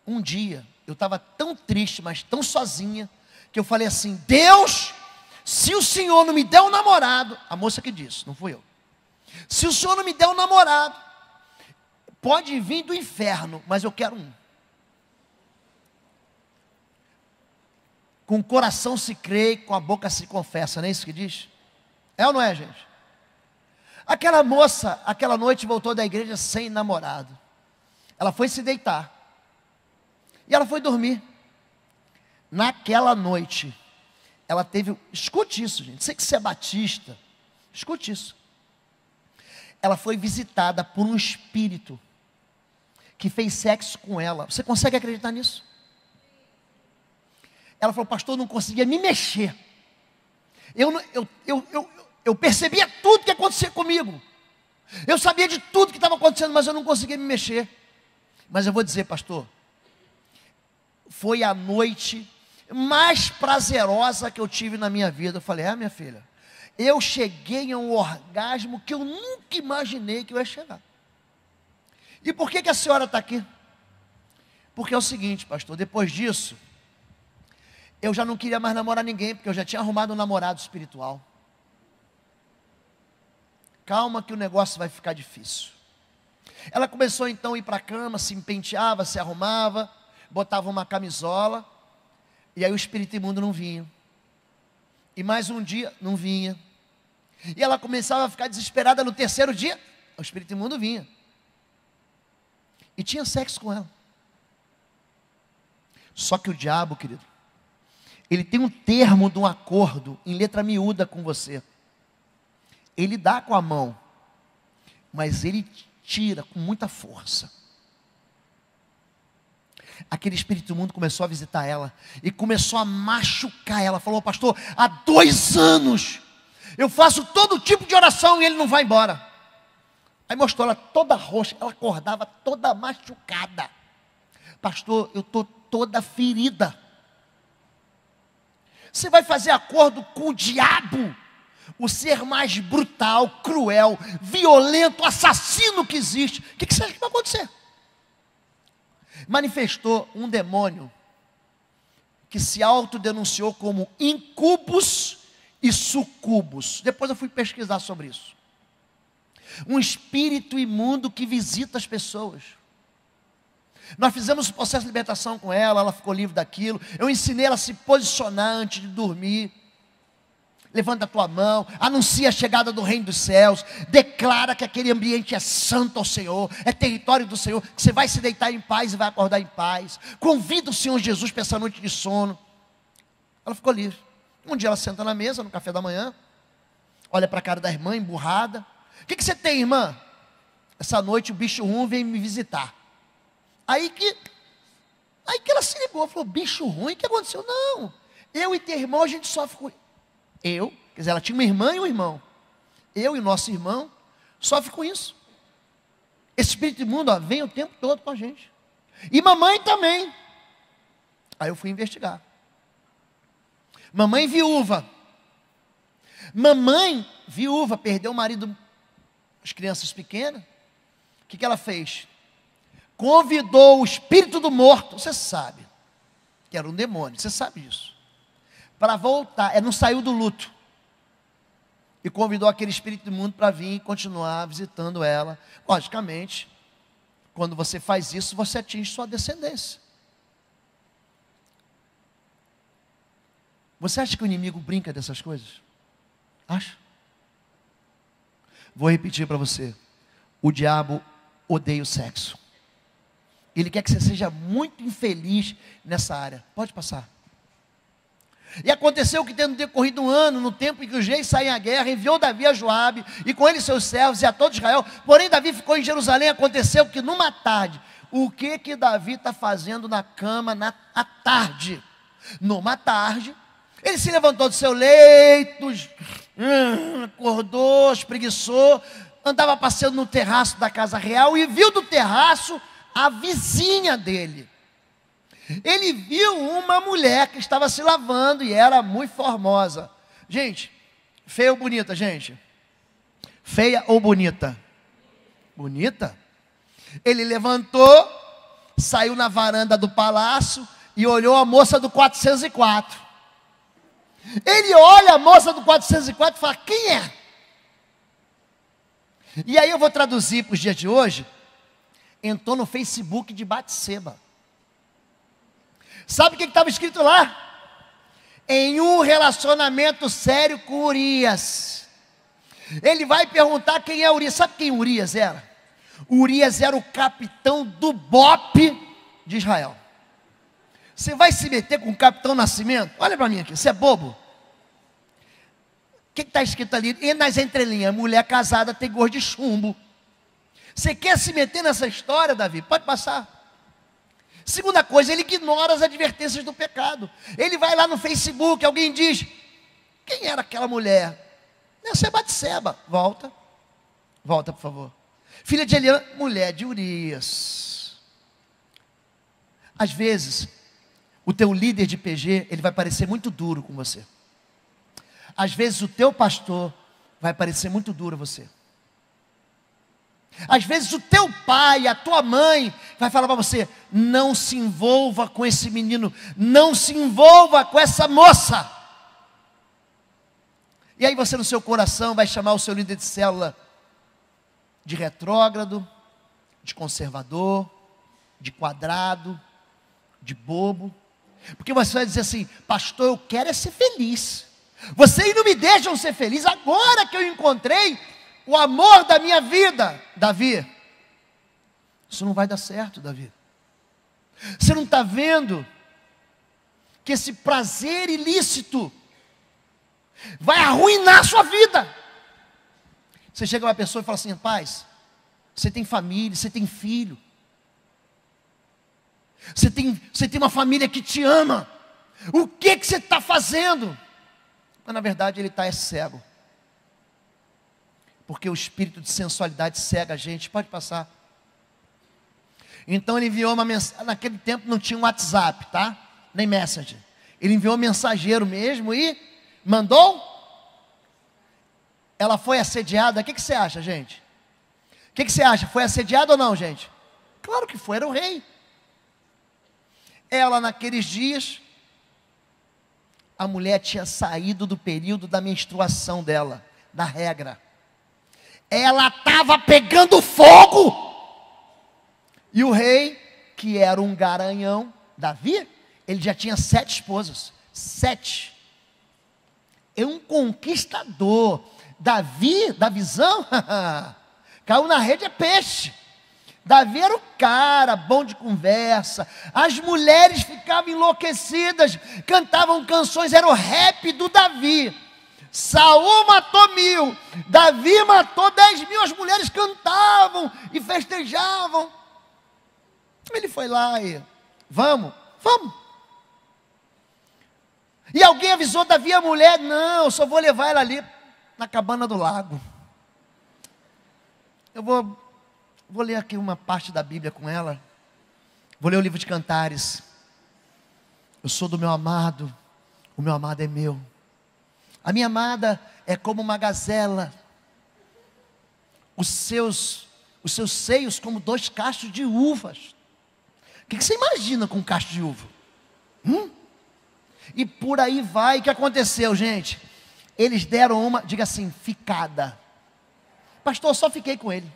um dia eu estava tão triste, mas tão sozinha, que eu falei assim, Deus, se o Senhor não me der um namorado, a moça que disse, não fui eu. Se o Senhor não me der um namorado, pode vir do inferno, mas eu quero um. Com o coração se crê e com a boca se confessa, não é isso que diz? É ou não é, gente? Aquela moça, aquela noite voltou da igreja sem namorado. Ela foi se deitar. E ela foi dormir. Naquela noite, ela teve, escute isso, gente, sei que você é batista, escute isso. Ela foi visitada por um espírito que fez sexo com ela. Você consegue acreditar nisso? Ela falou, pastor, eu não conseguia me mexer. Eu percebia tudo que acontecia comigo. Eu sabia de tudo que estava acontecendo, mas eu não conseguia me mexer. Mas eu vou dizer, pastor, foi a noite mais prazerosa que eu tive na minha vida. Eu falei, minha filha, eu cheguei a um orgasmo que eu nunca imaginei que eu ia chegar. E por que a senhora está aqui? Porque é o seguinte, pastor, depois disso, eu já não queria mais namorar ninguém, porque eu já tinha arrumado um namorado espiritual. calma que o negócio vai ficar difícil. Ela começou então a ir para a cama, se penteava, se arrumava, botava uma camisola, e aí o espírito imundo não vinha. E mais um dia, não vinha. E ela começava a ficar desesperada. No terceiro dia, o espírito imundo vinha. E tinha sexo com ela. Só que o diabo, querido, ele tem um termo de um acordo em letra miúda com você. Ele dá com a mão, mas ele tira com muita força. Aquele espírito imundo começou a visitar ela e começou a machucar ela. Falou: pastor, há 2 anos eu faço todo tipo de oração e ele não vai embora. Aí mostrou ela toda roxa, ela acordava toda machucada. Pastor, eu estou toda ferida. Você vai fazer acordo com o diabo, o ser mais brutal, cruel, violento, assassino que existe. O que você acha que vai acontecer? Manifestou um demônio que se autodenunciou como incubus e sucubus. Depois eu fui pesquisar sobre isso. Um espírito imundo que visita as pessoas. Nós fizemos o processo de libertação com ela, ela ficou livre daquilo. Eu ensinei ela a se posicionar antes de dormir. Levanta a tua mão, anuncia a chegada do reino dos céus, declara que aquele ambiente é santo ao Senhor, é território do Senhor, que você vai se deitar em paz e vai acordar em paz. Convida o Senhor Jesus para essa noite de sono. Ela ficou livre. Um dia ela senta na mesa, no café da manhã, olha para a cara da irmã, emburrada. O que você tem, irmã? Essa noite o bicho ruim vem me visitar. Aí que ela se ligou, falou: bicho ruim, o que aconteceu? Não, eu e teu irmão a gente sofre com... quer dizer, ela tinha uma irmã e um irmão. Eu e nosso irmão sofre com isso. Esse espírito imundo, vem o tempo todo com a gente. E mamãe também. Aí eu fui investigar. Mamãe viúva. Mamãe viúva, perdeu o marido, as crianças pequenas. O que ela fez? Convidou o espírito do morto. Você sabe que era um demônio, você sabe disso. Para voltar, não saiu do luto. E convidou aquele espírito imundo para vir e continuar visitando ela. Logicamente, quando você faz isso, você atinge sua descendência. Você acha que o inimigo brinca dessas coisas? Acha? Vou repetir para você. O diabo odeia o sexo. Ele quer que você seja muito infeliz nessa área. Pode passar. E aconteceu que, tendo decorrido um ano, no tempo em que os reis saem à guerra, enviou Davi a Joabe, e com ele seus servos e a todo Israel. Porém Davi ficou em Jerusalém. Aconteceu que numa tarde, o que Davi está fazendo na cama à tarde? Numa tarde, ele se levantou do seu leito, acordou, espreguiçou, andava passeando no terraço da casa real e viu do terraço a vizinha dele. Ele viu uma mulher que estava se lavando e era muito formosa. Gente, feia ou bonita, gente? Feia ou bonita? Bonita. Ele levantou, saiu na varanda do palácio e olhou a moça do 404. Ele olha a moça do 404 e fala: quem é? E aí eu vou traduzir para os dias de hoje. Entrou no Facebook de Batseba. Sabe o que estava escrito lá? Em um relacionamento sério com Urias. Ele vai perguntar quem é Urias. Sabe quem Urias era? Urias era o capitão do BOPE de Israel. Você vai se meter com o capitão Nascimento? Olha para mim aqui, você é bobo? O que está escrito ali? E nas entrelinhas: mulher casada tem gosto de chumbo. Você quer se meter nessa história, Davi? Pode passar. Segunda coisa, ele ignora as advertências do pecado. Ele vai lá no Facebook, alguém diz: quem era aquela mulher? Essa é Batseba. Volta, por favor. Filha de Eliana, mulher de Urias. Às vezes, o teu líder de PG, ele vai parecer muito duro com você. Às vezes o teu pastor vai parecer muito duro a você. Às vezes o teu pai, a tua mãe vai falar para você: não se envolva com esse menino, não se envolva com essa moça. E aí você no seu coração vai chamar o seu líder de célula de retrógrado, de conservador, de quadrado, de bobo. Porque você vai dizer assim: pastor, eu quero é ser feliz. Vocês não me deixam ser feliz agora que eu encontrei o amor da minha vida. Davi, isso não vai dar certo, Davi. Você não está vendo que esse prazer ilícito vai arruinar a sua vida? Você chega a uma pessoa e fala assim: rapaz, você tem família, você tem filho, você tem uma família que te ama, o que você está fazendo? Mas na verdade ele está cego, porque o espírito de sensualidade cega a gente. Pode passar. Então ele enviou uma mensagem. Naquele tempo não tinha um WhatsApp, tá? Nem Messenger. Ele enviou um mensageiro mesmo e mandou. Ela foi assediada. O que você acha, gente? O que você acha? Foi assediada ou não, gente? Claro que foi, era o rei. Ela, naqueles dias, a mulher tinha saído do período da menstruação dela, da regra. Ela estava pegando fogo. E o rei, que era um garanhão, Davi, ele já tinha 7 esposas. 7. É um conquistador. Davi, da visão, caiu na rede é peixe. Davi era o cara, bom de conversa. As mulheres ficavam enlouquecidas, cantavam canções, era o rap do Davi. Saul matou 1000, Davi matou 10.000, as mulheres cantavam e festejavam. Ele foi lá e, vamos. E alguém avisou Davi, a mulher: não, eu só vou levar ela ali na cabana do lago. Eu vou ler aqui uma parte da Bíblia com ela. Vou ler o livro de Cantares. Eu sou do meu amado, o meu amado é meu. A minha amada é como uma gazela, os seus seios como 2 cachos de uvas. O que você imagina com um cacho de uva? E por aí vai. O que aconteceu, gente? Eles deram uma, diga assim, ficada. Pastor, eu só fiquei com ele.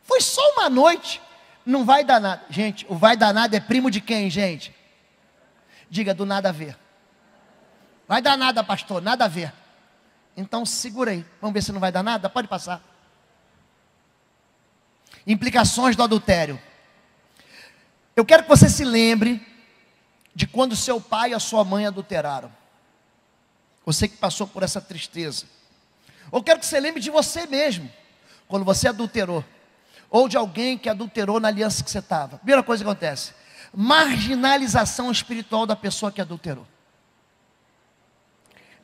Foi só uma noite, não vai dar nada. Gente, o vai dar nada é primo de quem, gente? Diga, do nada a ver. Vai dar nada, pastor, nada a ver. Então segura aí, vamos ver se não vai dar nada. Pode passar. Implicações do adultério. Eu quero que você se lembre de quando seu pai e a sua mãe adulteraram. Você que passou por essa tristeza. Ou quero que você lembre de você mesmo, quando você adulterou. Ou de alguém que adulterou na aliança que você estava. Primeira coisa que acontece: marginalização espiritual da pessoa que adulterou.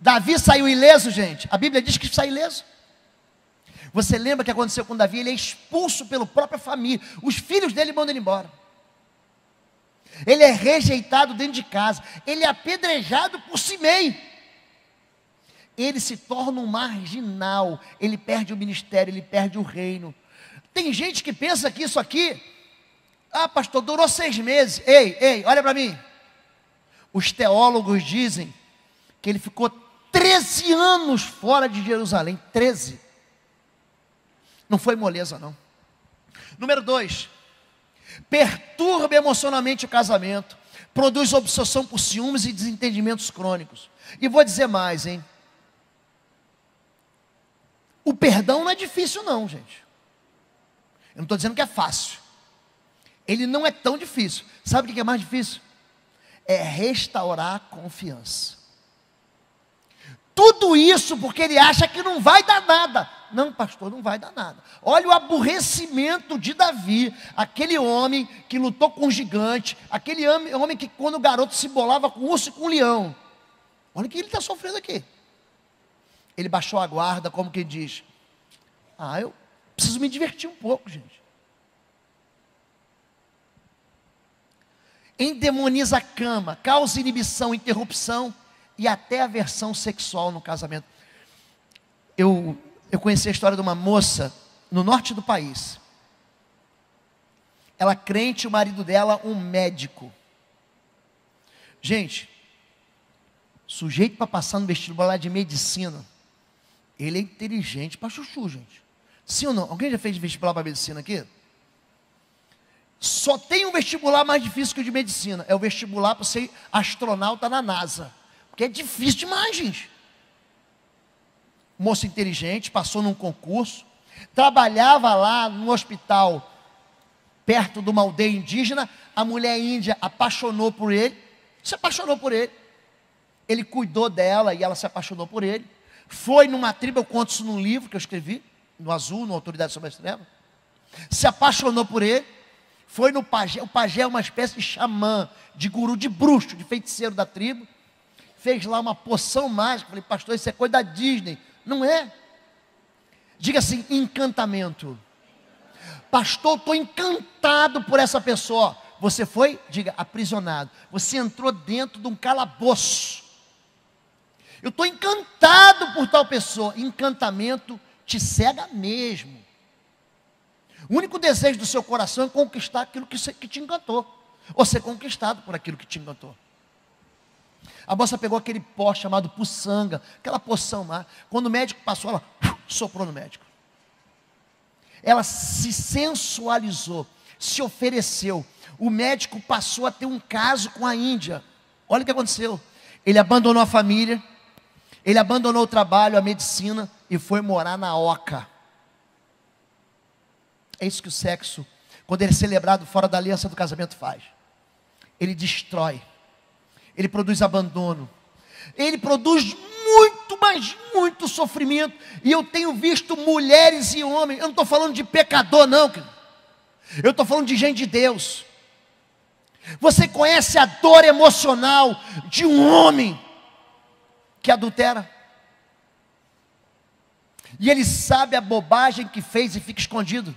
Davi saiu ileso, gente. A Bíblia diz que saiu ileso. Você lembra o que aconteceu com Davi? Ele é expulso pela própria família. Os filhos dele mandam ele embora. Ele é rejeitado dentro de casa. Ele é apedrejado por Simei. Ele se torna um marginal. Ele perde o ministério, ele perde o reino. Tem gente que pensa que isso aqui, pastor, durou 6 meses. Ei, olha para mim. Os teólogos dizem que ele ficou 13 anos fora de Jerusalém. 13. Não foi moleza, não. Número 2. Perturba emocionalmente o casamento. Produz obsessão por ciúmes e desentendimentos crônicos. E vou dizer mais, hein. O perdão não é difícil não, gente. Eu não estou dizendo que é fácil. Ele não é tão difícil. Sabe o que é mais difícil? É restaurar a confiança. Tudo isso porque ele acha que não vai dar nada. Não, pastor, não vai dar nada. Olha o aborrecimento de Davi, aquele homem que lutou com um gigante, aquele homem que quando o garoto se bolava com urso e com leão. Olha o que ele está sofrendo aqui. Ele baixou a guarda, como que diz: eu preciso me divertir um pouco, gente. Endemoniza a cama, causa inibição, interrupção e até aversão sexual no casamento. Eu conheci a história de uma moça no norte do país. Ela crente, o marido dela um médico. Gente, sujeito para passar no vestibular de medicina, ele é inteligente para chuchu, gente. Sim ou não? Alguém já fez vestibular para medicina aqui? Só tem um vestibular mais difícil que o de medicina. É o vestibular para ser astronauta na NASA. Porque é difícil demais, gente. Moço inteligente, passou num concurso. Trabalhava lá no hospital, perto de uma aldeia indígena. A mulher índia apaixonou por ele. Se apaixonou por ele. Ele cuidou dela e ela se apaixonou por ele. Foi numa tribo, eu conto isso num livro que eu escrevi, no Azul, no Autoridade sobre a Treva. Se apaixonou por ele. Foi no pajé. O pajé é uma espécie de xamã, de guru, de bruxo, de feiticeiro da tribo. Fez lá uma poção mágica. Falei, pastor, isso é coisa da Disney. Não é. Diga assim, encantamento. Pastor, estou encantado por essa pessoa. Você foi, diga, aprisionado. Você entrou dentro de um calabouço. Eu estou encantado por tal pessoa. Encantamento te cega mesmo. O único desejo do seu coração é conquistar aquilo que te encantou. Ou ser conquistado por aquilo que te encantou. A moça pegou aquele pó chamado puçanga, aquela poção lá. Quando o médico passou, ela soprou no médico. Ela se sensualizou, se ofereceu. O médico passou a ter um caso com a Índia. Olha o que aconteceu. Ele abandonou a família, ele abandonou o trabalho, a medicina e foi morar na oca. É isso que o sexo, quando ele é celebrado fora da aliança do casamento, faz. Ele destrói. Ele produz abandono. Ele produz muito, mas muito sofrimento. E eu tenho visto mulheres e homens. Eu não estou falando de pecador, não. Eu estou falando de gente de Deus. Você conhece a dor emocional de um homem que adultera? E ele sabe a bobagem que fez e fica escondido.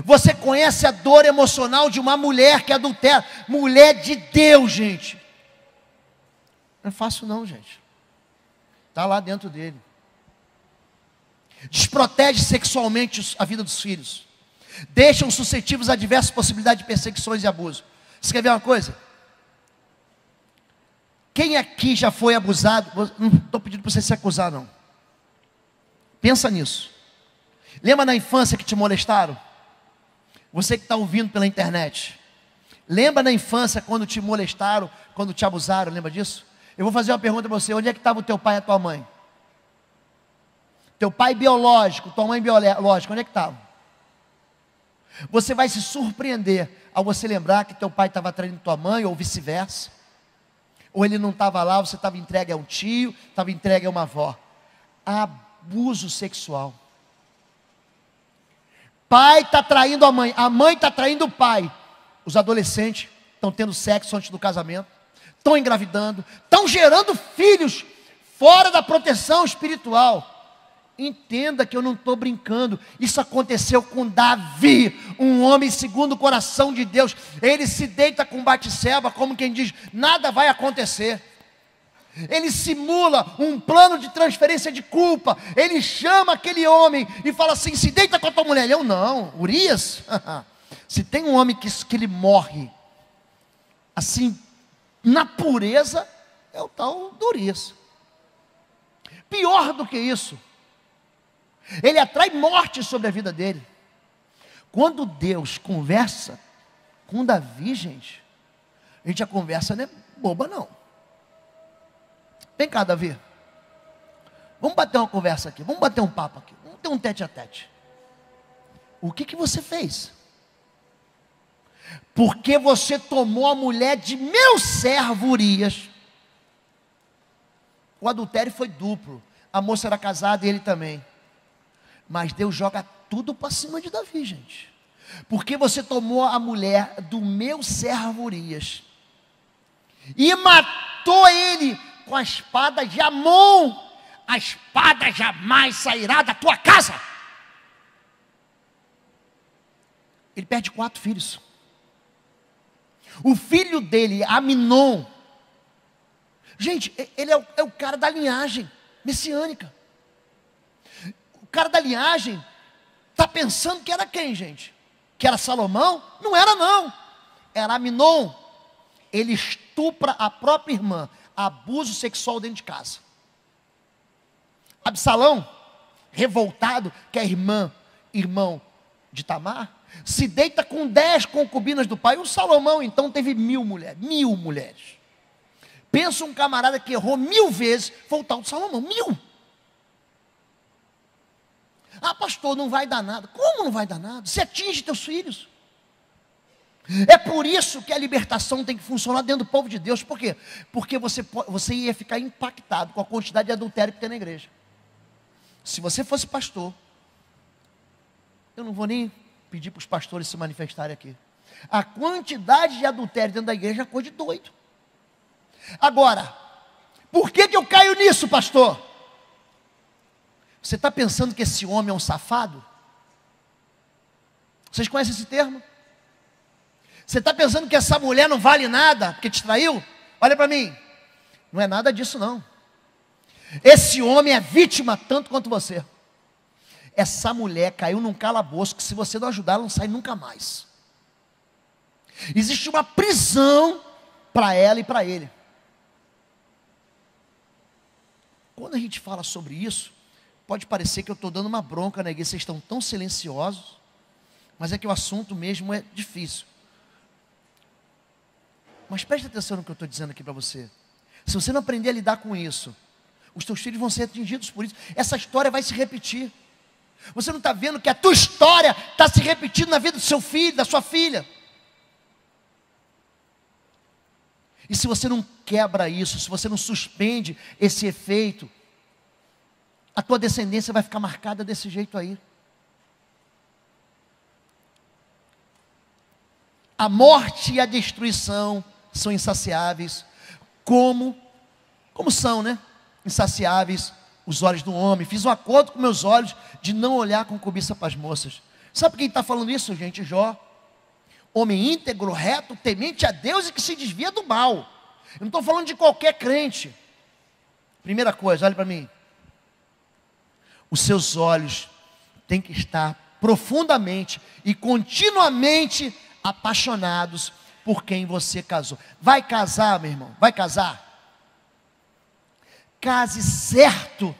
Você conhece a dor emocional de uma mulher que adultera? Mulher de Deus, gente. Não é fácil não, gente. Está lá dentro dele. Desprotege sexualmente a vida dos filhos. Deixam suscetíveis a diversas possibilidades de perseguições e abuso. Você quer ver uma coisa? Quem aqui já foi abusado? Não estou pedindo para você se acusar, não. Pensa nisso. Lembra na infância que te molestaram? Você que está ouvindo pela internet. Lembra na infância quando te molestaram, quando te abusaram? Lembra disso? Eu vou fazer uma pergunta para você. Onde é que estava o teu pai e a tua mãe? Teu pai biológico, tua mãe biológica, onde é que estava? Você vai se surpreender ao você lembrar que teu pai estava traindo tua mãe, ou vice-versa. Ou ele não estava lá, você estava entregue a um tio, estava entregue a uma avó. Abuso sexual. Pai está traindo a mãe está traindo o pai. Os adolescentes estão tendo sexo antes do casamento, estão engravidando, estão gerando filhos fora da proteção espiritual. Entenda que eu não estou brincando. Isso aconteceu com Davi, um homem segundo o coração de Deus. Ele se deita com Batseba, como quem diz, nada vai acontecer. Ele simula um plano de transferência de culpa. Ele chama aquele homem e fala assim, se deita com a tua mulher. Eu não, Urias. Se tem um homem que ele morre assim, na pureza, é o tal do Urias. Pior do que isso, ele atrai morte sobre a vida dele. Quando Deus conversa com Davi, gente, a conversa não é boba não. Vem cá, Davi, vamos bater uma conversa aqui, vamos bater um papo aqui, vamos ter um tete a tete. O que você fez? Porque você tomou a mulher de meu servo Urias. O adultério foi duplo. A moça era casada e ele também. Mas Deus joga tudo para cima de Davi, gente. Porque você tomou a mulher do meu servo Urias e matou ele com a espada de Amon. A espada jamais sairá da tua casa. Ele perde 4 filhos. O filho dele, Aminon, gente, ele é o cara da linhagem messiânica. O cara da linhagem está pensando que era quem, gente? Que era Salomão? Não era não, era Aminon. Ele estupra a própria irmã, abuso sexual dentro de casa. Absalão revoltado, que é irmão de Tamar, se deita com 10 concubinas do pai. O Salomão então teve 1000 mulheres, 1000 mulheres. Pensa um camarada que errou 1000 vezes, foi o tal do Salomão, 1000. Ah, pastor, não vai dar nada. Como não vai dar nada? Você atinge teus filhos. É por isso que a libertação tem que funcionar dentro do povo de Deus. Por quê? Porque você ia ficar impactado com a quantidade de adultério que tem na igreja. Se você fosse pastor, eu não vou nem pedir para os pastores se manifestarem aqui. A quantidade de adultério dentro da igreja é coisa de doido. Agora, por que eu caio nisso, pastor? Você está pensando que esse homem é um safado? Vocês conhecem esse termo? Você está pensando que essa mulher não vale nada porque te traiu? Olha para mim, não é nada disso não. Esse homem é vítima tanto quanto você. Essa mulher caiu num calabouço que se você não ajudar, ela não sai nunca mais. Existe uma prisão para ela e para ele. Quando a gente fala sobre isso, pode parecer que eu estou dando uma bronca na igreja, vocês estão tão silenciosos, mas é que o assunto mesmo é difícil. Mas preste atenção no que eu estou dizendo aqui para você. Se você não aprender a lidar com isso, os teus filhos vão ser atingidos por isso. Essa história vai se repetir. Você não está vendo que a tua história está se repetindo na vida do seu filho, da sua filha. E se você não quebra isso, se você não suspende esse efeito, a tua descendência vai ficar marcada desse jeito aí. A morte e a destruição são insaciáveis, como são, né? Insaciáveis os olhos do homem. Fiz um acordo com meus olhos de não olhar com cobiça para as moças. Sabe quem está falando isso, gente? Jó. Homem íntegro, reto, temente a Deus e que se desvia do mal. Eu não estou falando de qualquer crente. Primeira coisa, olha para mim. Os seus olhos têm que estar profundamente e continuamente apaixonados por quem você casou. Vai casar, meu irmão? Vai casar? Case certo.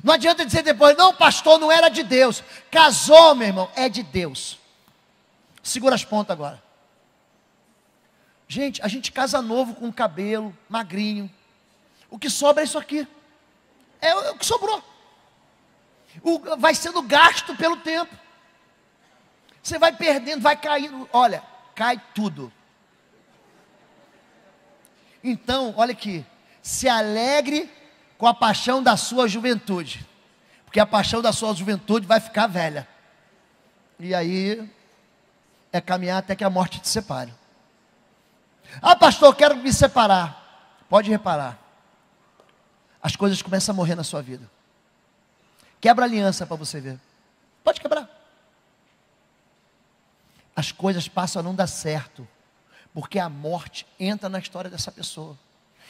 Não adianta dizer depois, não, pastor, não era de Deus. Casou, meu irmão, é de Deus. Segura as pontas agora. Gente, a gente casa novo com cabelo, magrinho. O que sobra é isso aqui. É o que sobrou. Vai sendo gasto pelo tempo. Você vai perdendo, vai caindo. Olha, cai tudo. Então, olha aqui. Se alegre com a paixão da sua juventude. Porque a paixão da sua juventude vai ficar velha. E aí é caminhar até que a morte te separe. Ah, pastor, eu quero me separar. Pode reparar. As coisas começam a morrer na sua vida. Quebra a aliança para você ver. Pode quebrar. As coisas passam a não dar certo. Porque a morte entra na história dessa pessoa.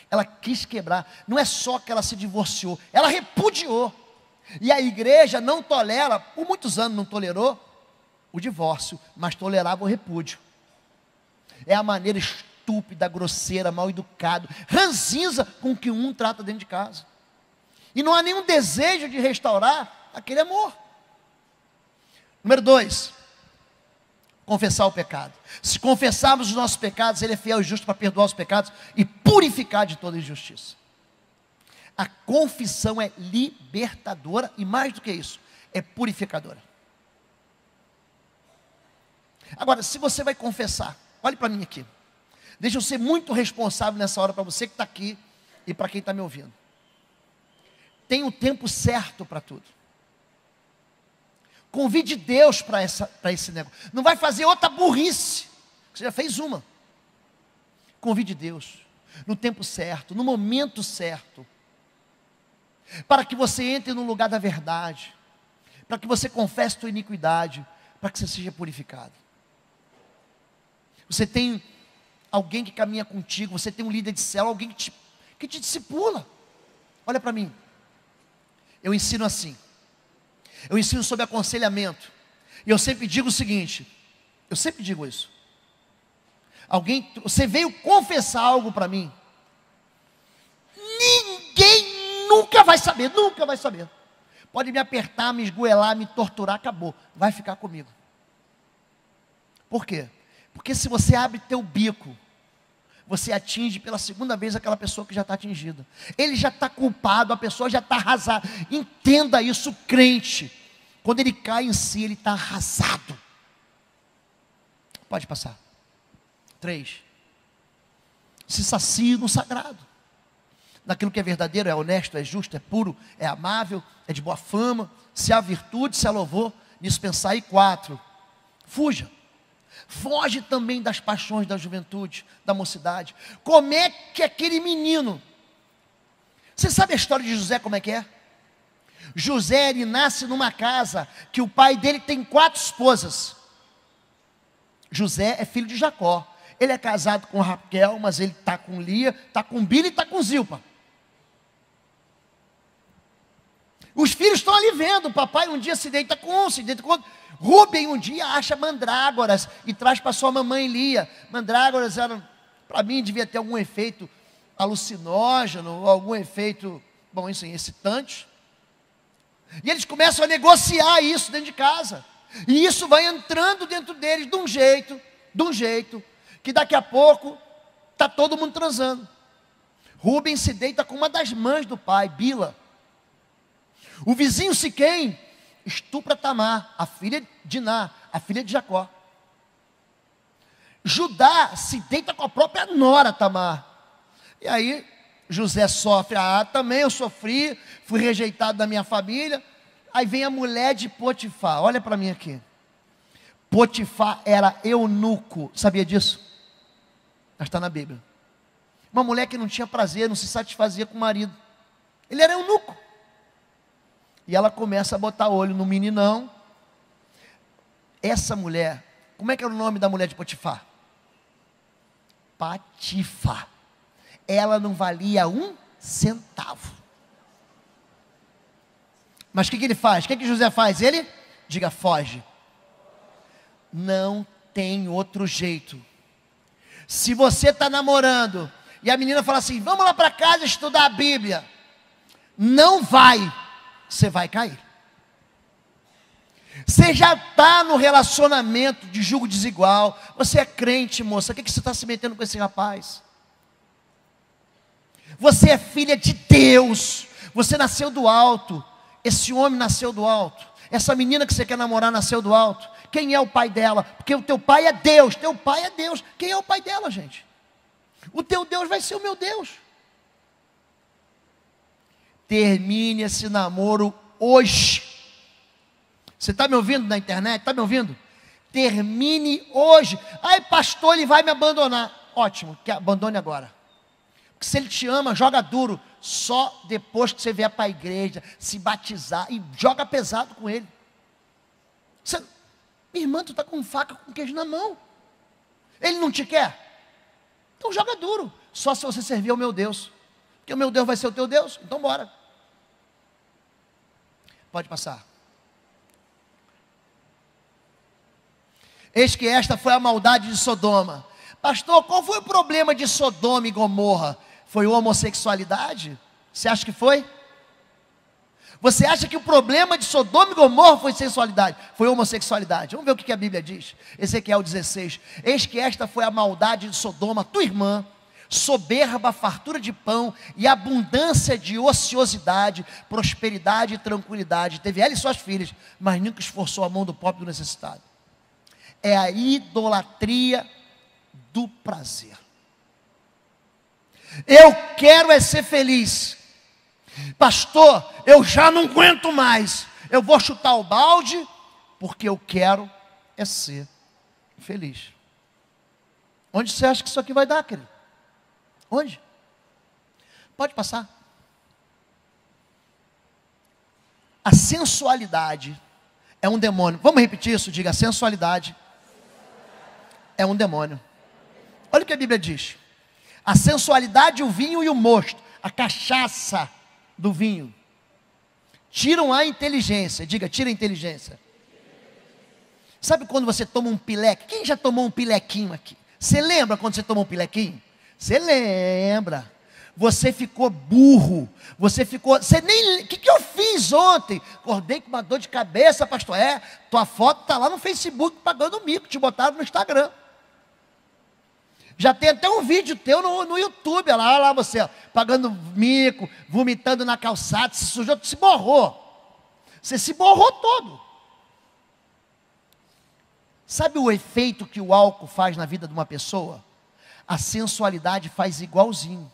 Ela quis quebrar. Não é só que ela se divorciou. Ela repudiou. E a igreja não tolera, por muitos anos não tolerou o divórcio, mas tolerava o repúdio. É a maneira estúpida, grosseira, mal educada, ranzinza com que um trata dentro de casa. E não há nenhum desejo de restaurar aquele amor. Número 2, confessar o pecado. Se confessarmos os nossos pecados, Ele é fiel e justo para perdoar os pecados e purificar de toda injustiça. A confissão é libertadora e mais do que isso, é purificadora. Agora, se você vai confessar, olhe para mim aqui. Deixa eu ser muito responsável nessa hora para você que está aqui e para quem está me ouvindo. Tem o tempo certo para tudo. Convide Deus para esse negócio. Não vai fazer outra burrice. Você já fez uma. Convide Deus. No tempo certo, no momento certo. Para que você entre no lugar da verdade. Para que você confesse a tua iniquidade. Para que você seja purificado. Você tem alguém que caminha contigo. Você tem um líder de célula. Alguém que te discipula. Olha para mim. Eu ensino assim. Eu ensino sobre aconselhamento. E eu sempre digo o seguinte. Eu sempre digo isso. Você veio confessar algo para mim. Ninguém nunca vai saber. Nunca vai saber. pode me apertar, me esgoelar, me torturar, acabou, vai ficar comigo. Por quê? Porque se você abre teu bico, você atinge pela segunda vez aquela pessoa que já está atingida. Ele já está culpado, a pessoa já está arrasada. Entenda isso, crente. Quando ele cai em si, ele está arrasado. Pode passar. 3. Se sacie no sagrado. Naquilo que é verdadeiro, é honesto, é justo, é puro, é amável, é de boa fama. Se há virtude, se há louvor, nisso pensar. E 4. Fuja. Foge também das paixões da juventude, da mocidade. Como é que aquele menino... Você sabe a história de José como é que é? José, ele nasce numa casa que o pai dele tem 4 esposas. José é filho de Jacó. Ele é casado com Raquel, mas ele está com Lia, está com Bila e está com Zilpa. Os filhos estão ali vendo, o papai um dia se deita com um, se deita com outro. Rubem um dia acha mandrágoras e traz para sua mamãe Lia. Mandrágoras eram, para mim, devia ter algum efeito alucinógeno, algum efeito, bom, isso aí, excitante. E eles começam a negociar isso dentro de casa. E isso vai entrando dentro deles de um jeito, que daqui a pouco está todo mundo transando. Rubem se deita com uma das mães do pai, Bila. O vizinho Siquém estupra Tamar, a filha de Diná, a filha de Jacó. Judá se deita com a própria nora Tamar. E aí José sofre, também eu sofri, fui rejeitado da minha família. Aí vem a mulher de Potifar, olha para mim aqui. Potifar era eunuco, sabia disso? Mas está na Bíblia. Uma mulher que não tinha prazer, não se satisfazia com o marido. Ele era eunuco. E ela começa a botar olho no meninão. Essa mulher, como é que era o nome da mulher de Potifar? Patifa. Ela não valia 1 centavo. Mas o que ele faz? O que José faz? Ele, diga, foge. Não tem outro jeito. Se você está namorando e a menina fala assim, vamos lá para casa estudar a Bíblia. Não vai. Você vai cair. Você já está no relacionamento de julgo desigual. Você é crente, moça. O que você está se metendo com esse rapaz? Você é filha de Deus. Você nasceu do alto. Esse homem nasceu do alto. Essa menina que você quer namorar nasceu do alto. Quem é o pai dela? Porque o teu pai é Deus. Teu pai é Deus. Quem é o pai dela, gente? O teu Deus vai ser o meu Deus. Termine esse namoro hoje. Você está me ouvindo na internet? Está me ouvindo? Termine hoje. Ai, pastor, ele vai me abandonar. Ótimo, que abandone agora. Porque se ele te ama, joga duro. Só depois que você vier para a igreja, se batizar e joga pesado com ele. Você, minha irmã, tu está com faca com queijo na mão. Ele não te quer? Então joga duro. Só se você servir ao meu Deus. Porque o meu Deus vai ser o teu Deus. Então bora. Pode passar. Eis que esta foi a maldade de Sodoma. Pastor, qual foi o problema de Sodoma e Gomorra? Foi homossexualidade? Você acha que foi? Você acha que o problema de Sodoma e Gomorra foi sensualidade? Foi homossexualidade. Vamos ver o que a Bíblia diz. Ezequiel 16. Eis que esta foi a maldade de Sodoma, tua irmã, soberba, fartura de pão e abundância de ociosidade, prosperidade e tranquilidade. Teve ela e suas filhas, mas nunca esforçou a mão do pobre e do necessitado. É a idolatria do prazer. Eu quero é ser feliz. Pastor, eu já não aguento mais. Eu vou chutar o balde, porque eu quero é ser feliz. Onde você acha que isso aqui vai dar, querido? Onde? Pode passar. A sensualidade é um demônio. Vamos repetir isso? Diga, a sensualidade é um demônio. Olha o que a Bíblia diz. A sensualidade, o vinho e o mosto, a cachaça do vinho, tiram a inteligência. Diga, tira a inteligência. Sabe quando você toma um pileque? Quem já tomou um pilequinho aqui? Você lembra quando você tomou um pilequinho? Você lembra? Você ficou burro. Você ficou... Você nem... O que eu fiz fiz ontem. Acordei com uma dor de cabeça, pastor. Tua foto está lá no Facebook pagando mico, te botaram no Instagram. Já tem até um vídeo teu no YouTube, olha lá você, ó, pagando mico, vomitando na calçada, se sujou, se borrou. Você se borrou todo. Sabe o efeito que o álcool faz na vida de uma pessoa? A sensualidade faz igualzinho.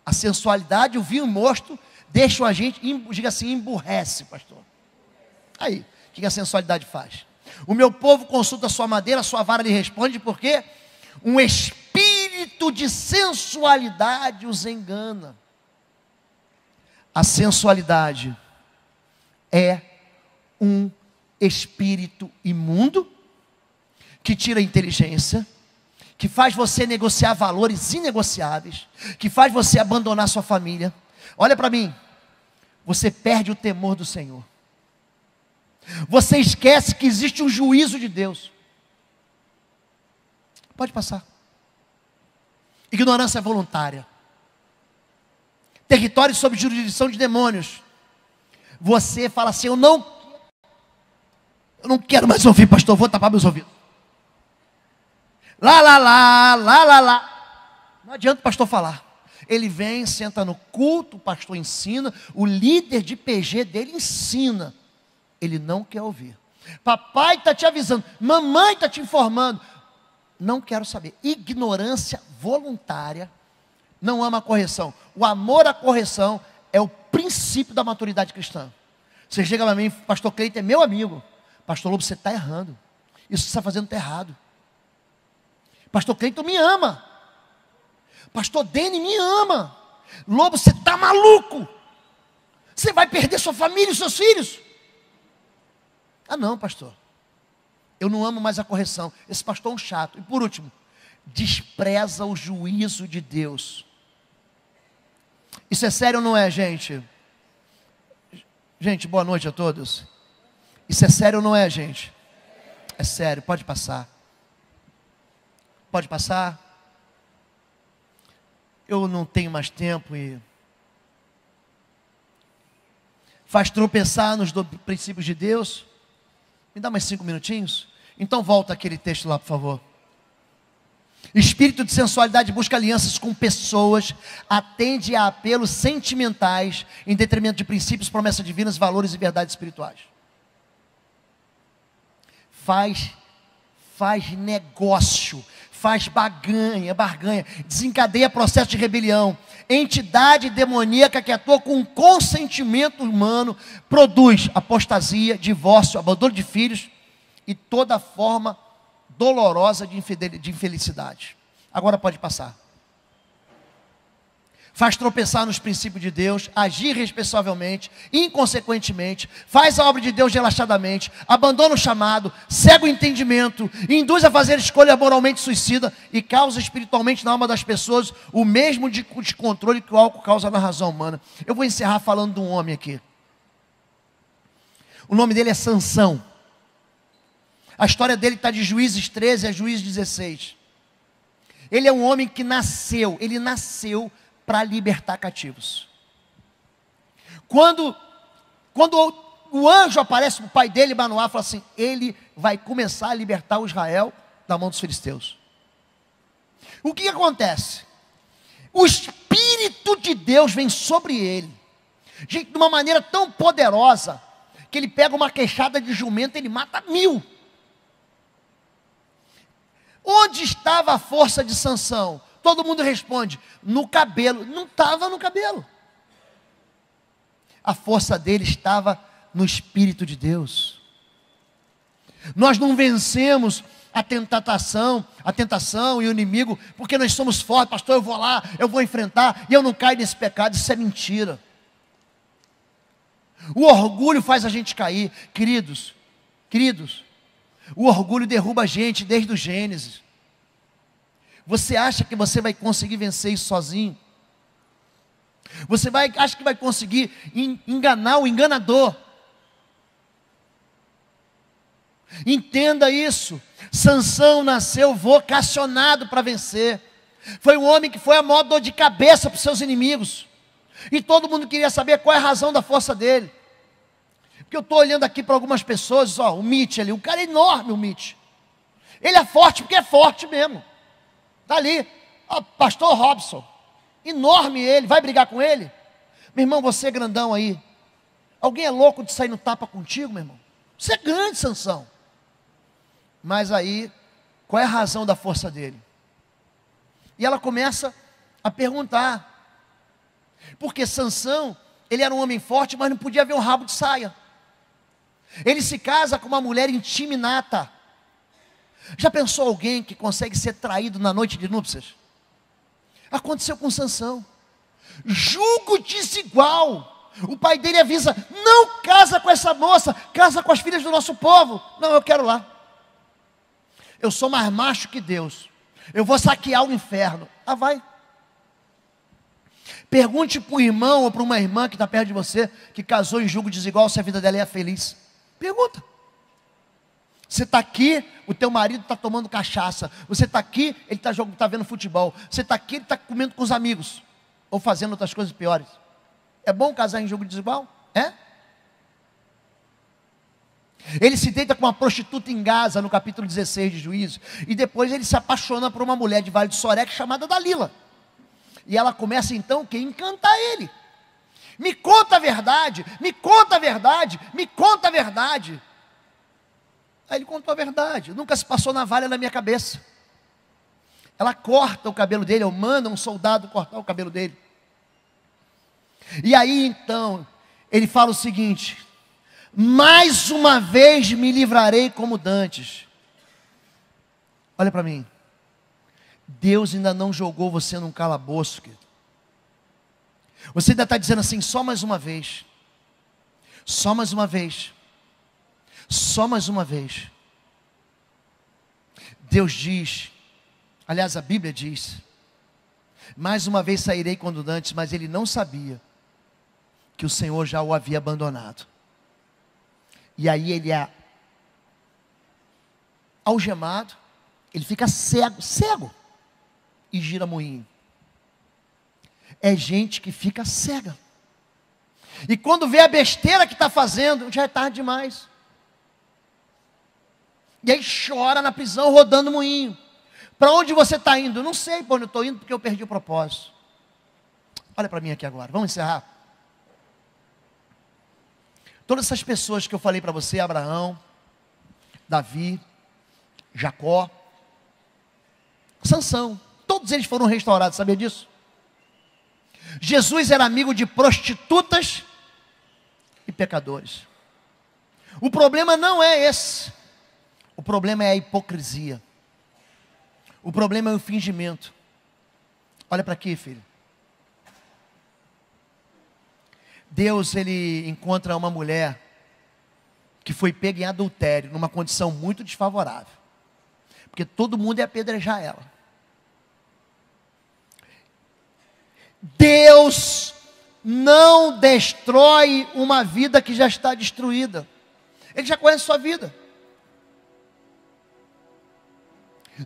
A sensualidade, o vinho mosto, deixa a gente, diga assim, emburrece, pastor. Aí, o que a sensualidade faz? O meu povo consulta a sua madeira, a sua vara lhe responde, porque um espírito de sensualidade os engana. A sensualidade é um espírito imundo, que tira a inteligência, que faz você negociar valores inegociáveis, que faz você abandonar sua família. Olha para mim, você perde o temor do Senhor. Você esquece que existe um juízo de Deus. Pode passar. Ignorância voluntária. Território sob jurisdição de demônios. Você fala assim, eu não quero mais ouvir, pastor, vou tapar meus ouvidos. Lá. Não adianta o pastor falar. Ele vem, senta no culto, o pastor ensina, o líder de PG dele ensina. Ele não quer ouvir. Papai está te avisando, mamãe está te informando. Não quero saber. Ignorância voluntária não ama a correção. O amor à correção é o princípio da maturidade cristã. Você chega para mim, pastor Cleiton é meu amigo. Pastor Lobo, você está errando. Isso que você está fazendo está errado. Pastor Cleiton me ama. Pastor Dene me ama. Lobo, você está maluco. Você vai perder sua família e seus filhos. Ah não, pastor. Eu não amo mais a correção. Esse pastor é um chato. E por último, despreza o juízo de Deus. Isso é sério ou não é, gente? Gente, boa noite a todos. Isso é sério ou não é, gente? É sério, pode passar. Pode passar. Eu não tenho mais tempo e faz tropeçar nos princípios de Deus. Me dá mais 5 minutinhos? Então volta aquele texto lá, por favor. Espírito de sensualidade busca alianças com pessoas, atende a apelos sentimentais, em detrimento de princípios, promessas divinas, valores e verdades espirituais. Faz negócio, faz barganha, desencadeia processo de rebelião. Entidade demoníaca que atua com consentimento humano, produz apostasia, divórcio, abandono de filhos e toda forma dolorosa de infelicidade. Agora pode passar. Faz tropeçar nos princípios de Deus, agir irresponsavelmente, inconsequentemente, faz a obra de Deus relaxadamente, abandona o chamado, cega o entendimento, induz a fazer escolha moralmente suicida e causa espiritualmente na alma das pessoas o mesmo descontrole que o álcool causa na razão humana. Eu vou encerrar falando de um homem aqui. O nome dele é Sansão. A história dele está de Juízes 13 a Juízes 16. Ele é um homem que nasceu para libertar cativos. Quando o anjo aparece para o pai dele, Manoá, fala assim, ele vai começar a libertar o Israel da mão dos filisteus. O que acontece? O Espírito de Deus vem sobre ele, de uma maneira tão poderosa, que ele pega uma queixada de jumento e ele mata 1000. Onde estava a força de Sansão? Todo mundo responde, no cabelo. Não estava no cabelo. A força dele estava no Espírito de Deus. Nós não vencemos a tentação e o inimigo, porque nós somos fortes. Pastor, eu vou lá, eu vou enfrentar, e eu não caio nesse pecado. Isso é mentira. O orgulho faz a gente cair. Queridos, o orgulho derruba a gente desde o Gênesis. Você acha que você vai conseguir vencer isso sozinho? Você acha que vai conseguir enganar o enganador? Entenda isso. Sansão nasceu vocacionado para vencer. Foi um homem que foi a maior dor de cabeça para os seus inimigos. E todo mundo queria saber qual é a razão da força dele. Porque eu estou olhando aqui para algumas pessoas, ó, o Mitch ali, um cara é enorme, o Mitch. Ele é forte porque é forte mesmo. Está ali, ó, pastor Robson, enorme ele, vai brigar com ele? Meu irmão, você é grandão aí. Alguém é louco de sair no tapa contigo, meu irmão? Você é grande, Sansão. Mas aí, qual é a razão da força dele? E ela começa a perguntar. Porque Sansão, ele era um homem forte, mas não podia ver um rabo de saia. Ele se casa com uma mulher intimidata. Já pensou alguém que consegue ser traído na noite de núpcias? Aconteceu com Sansão. Julgo desigual. O pai dele avisa: não casa com essa moça, casa com as filhas do nosso povo. Não, eu quero lá. Eu sou mais macho que Deus. Eu vou saquear o inferno. Ah, vai. Pergunte para o irmão ou para uma irmã que está perto de você, que casou em julgo desigual, se a vida dela é feliz. Pergunta. Você está aqui, o teu marido está tomando cachaça. Você está aqui, ele está vendo futebol. Você está aqui, ele está comendo com os amigos. Ou fazendo outras coisas piores. É bom casar em julgo desigual? É? Ele se deita com uma prostituta em Gaza, no capítulo 16 de Juízo. E depois ele se apaixona por uma mulher de Vale de Sorek chamada Dalila. E ela começa então a encantar ele. Me conta a verdade, me conta a verdade, me conta a verdade. Aí ele contou a verdade. Nunca se passou navalha na minha cabeça. Ela corta o cabelo dele, ou manda um soldado cortar o cabelo dele. E aí então, ele fala o seguinte: mais uma vez me livrarei como dantes. Olha para mim. Deus ainda não jogou você num calabouço, querido. Você ainda está dizendo assim: só mais uma vez. Só mais uma vez. Só mais uma vez. Deus diz, aliás a Bíblia diz: mais uma vez sairei quando dantes, mas ele não sabia que o Senhor já o havia abandonado. E aí ele é algemado, ele fica cego, e gira moinho. É gente que fica cega. E quando vê a besteira que está fazendo, já é tarde demais. E aí chora na prisão, rodando moinho. Para onde você está indo? Não sei para onde eu estou indo, porque eu perdi o propósito. Olha para mim aqui agora, vamos encerrar. Todas essas pessoas que eu falei para você, Abraão, Davi, Jacó, Sansão, todos eles foram restaurados, sabia disso? Jesus era amigo de prostitutas e pecadores. O problema não é esse. O problema é a hipocrisia. O problema é o fingimento. Olha para aqui, filho. Deus, ele encontra uma mulher que foi pega em adultério, numa condição muito desfavorável. Porque todo mundo ia apedrejar ela. Deus não destrói uma vida que já está destruída. Ele já conhece a sua vida.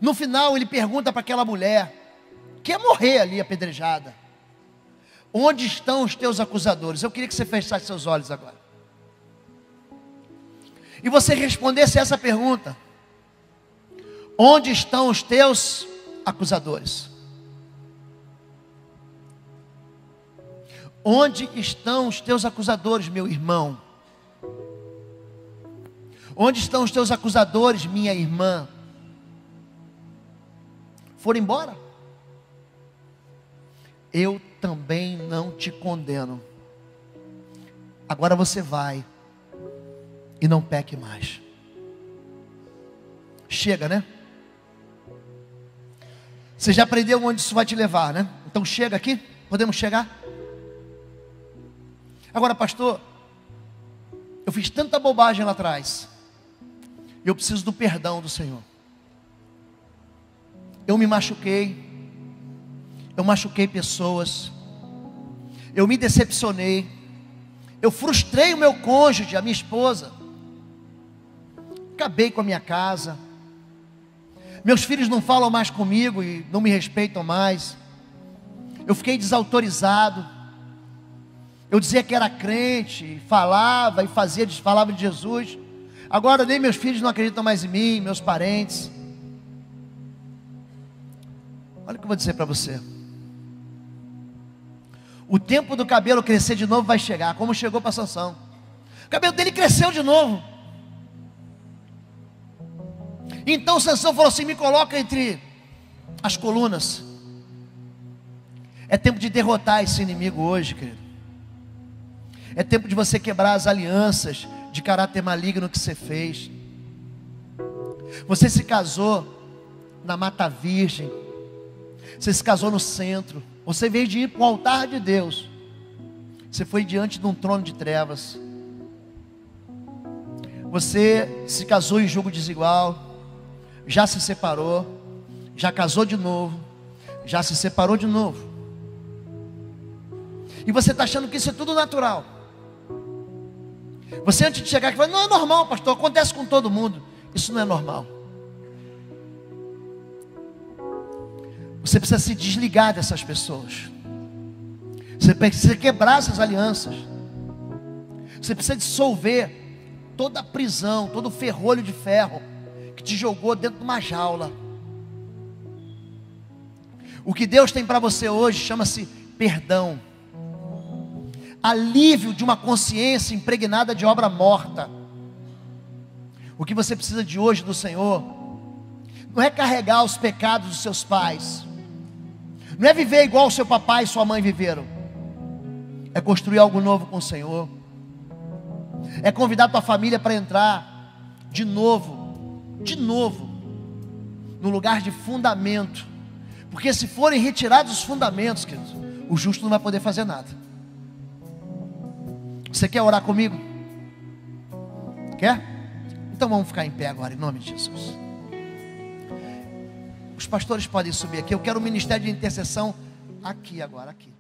No final ele pergunta para aquela mulher, que ia morrer ali apedrejada: onde estão os teus acusadores? Eu queria que você fechasse seus olhos agora. E você respondesse essa pergunta: onde estão os teus acusadores? Onde estão os teus acusadores, meu irmão? Onde estão os teus acusadores, minha irmã? Foram embora? Eu também não te condeno. Agora você vai e não peque mais. Chega, né? Você já aprendeu onde isso vai te levar, né? Então chega aqui, podemos chegar? Agora, pastor, eu fiz tanta bobagem lá atrás. Eu preciso do perdão do Senhor. Eu me machuquei. Eu machuquei pessoas. Eu me decepcionei. Eu frustrei o meu cônjuge, a minha esposa. Acabei com a minha casa. Meus filhos não falam mais comigo e não me respeitam mais. Eu fiquei desautorizado. Eu dizia que era crente, falava e fazia, falava de Jesus. Agora nem meus filhos não acreditam mais em mim, meus parentes. Olha o que eu vou dizer para você. O tempo do cabelo crescer de novo vai chegar, como chegou para Sansão. O cabelo dele cresceu de novo. Então Sansão falou assim: me coloca entre as colunas. É tempo de derrotar esse inimigo hoje, querido. É tempo de você quebrar as alianças de caráter maligno que você fez. Você se casou na Mata Virgem. Você se casou no centro. Você veio de ir para o altar de Deus. Você foi diante de um trono de trevas. Você se casou em jogo desigual. Já se separou. Já casou de novo. Já se separou de novo. E você está achando que isso é tudo natural. Você antes de chegar aqui fala: não é normal, pastor, acontece com todo mundo. Isso não é normal. Você precisa se desligar dessas pessoas. Você precisa quebrar essas alianças. Você precisa dissolver toda a prisão, todo o ferrolho de ferro que te jogou dentro de uma jaula. O que Deus tem para você hoje chama-se perdão. Alívio de uma consciência impregnada de obra morta. O que você precisa de hoje do Senhor não é carregar os pecados dos seus pais, não é viver igual o seu papai e sua mãe viveram. É construir algo novo com o Senhor. É convidar tua família para entrar de novo, no lugar de fundamento. Porque se forem retirados os fundamentos, queridos, o justo não vai poder fazer nada. Você quer orar comigo? Quer? Então vamos ficar em pé agora, em nome de Jesus. Os pastores podem subir aqui. Eu quero o ministério de intercessão aqui agora, aqui.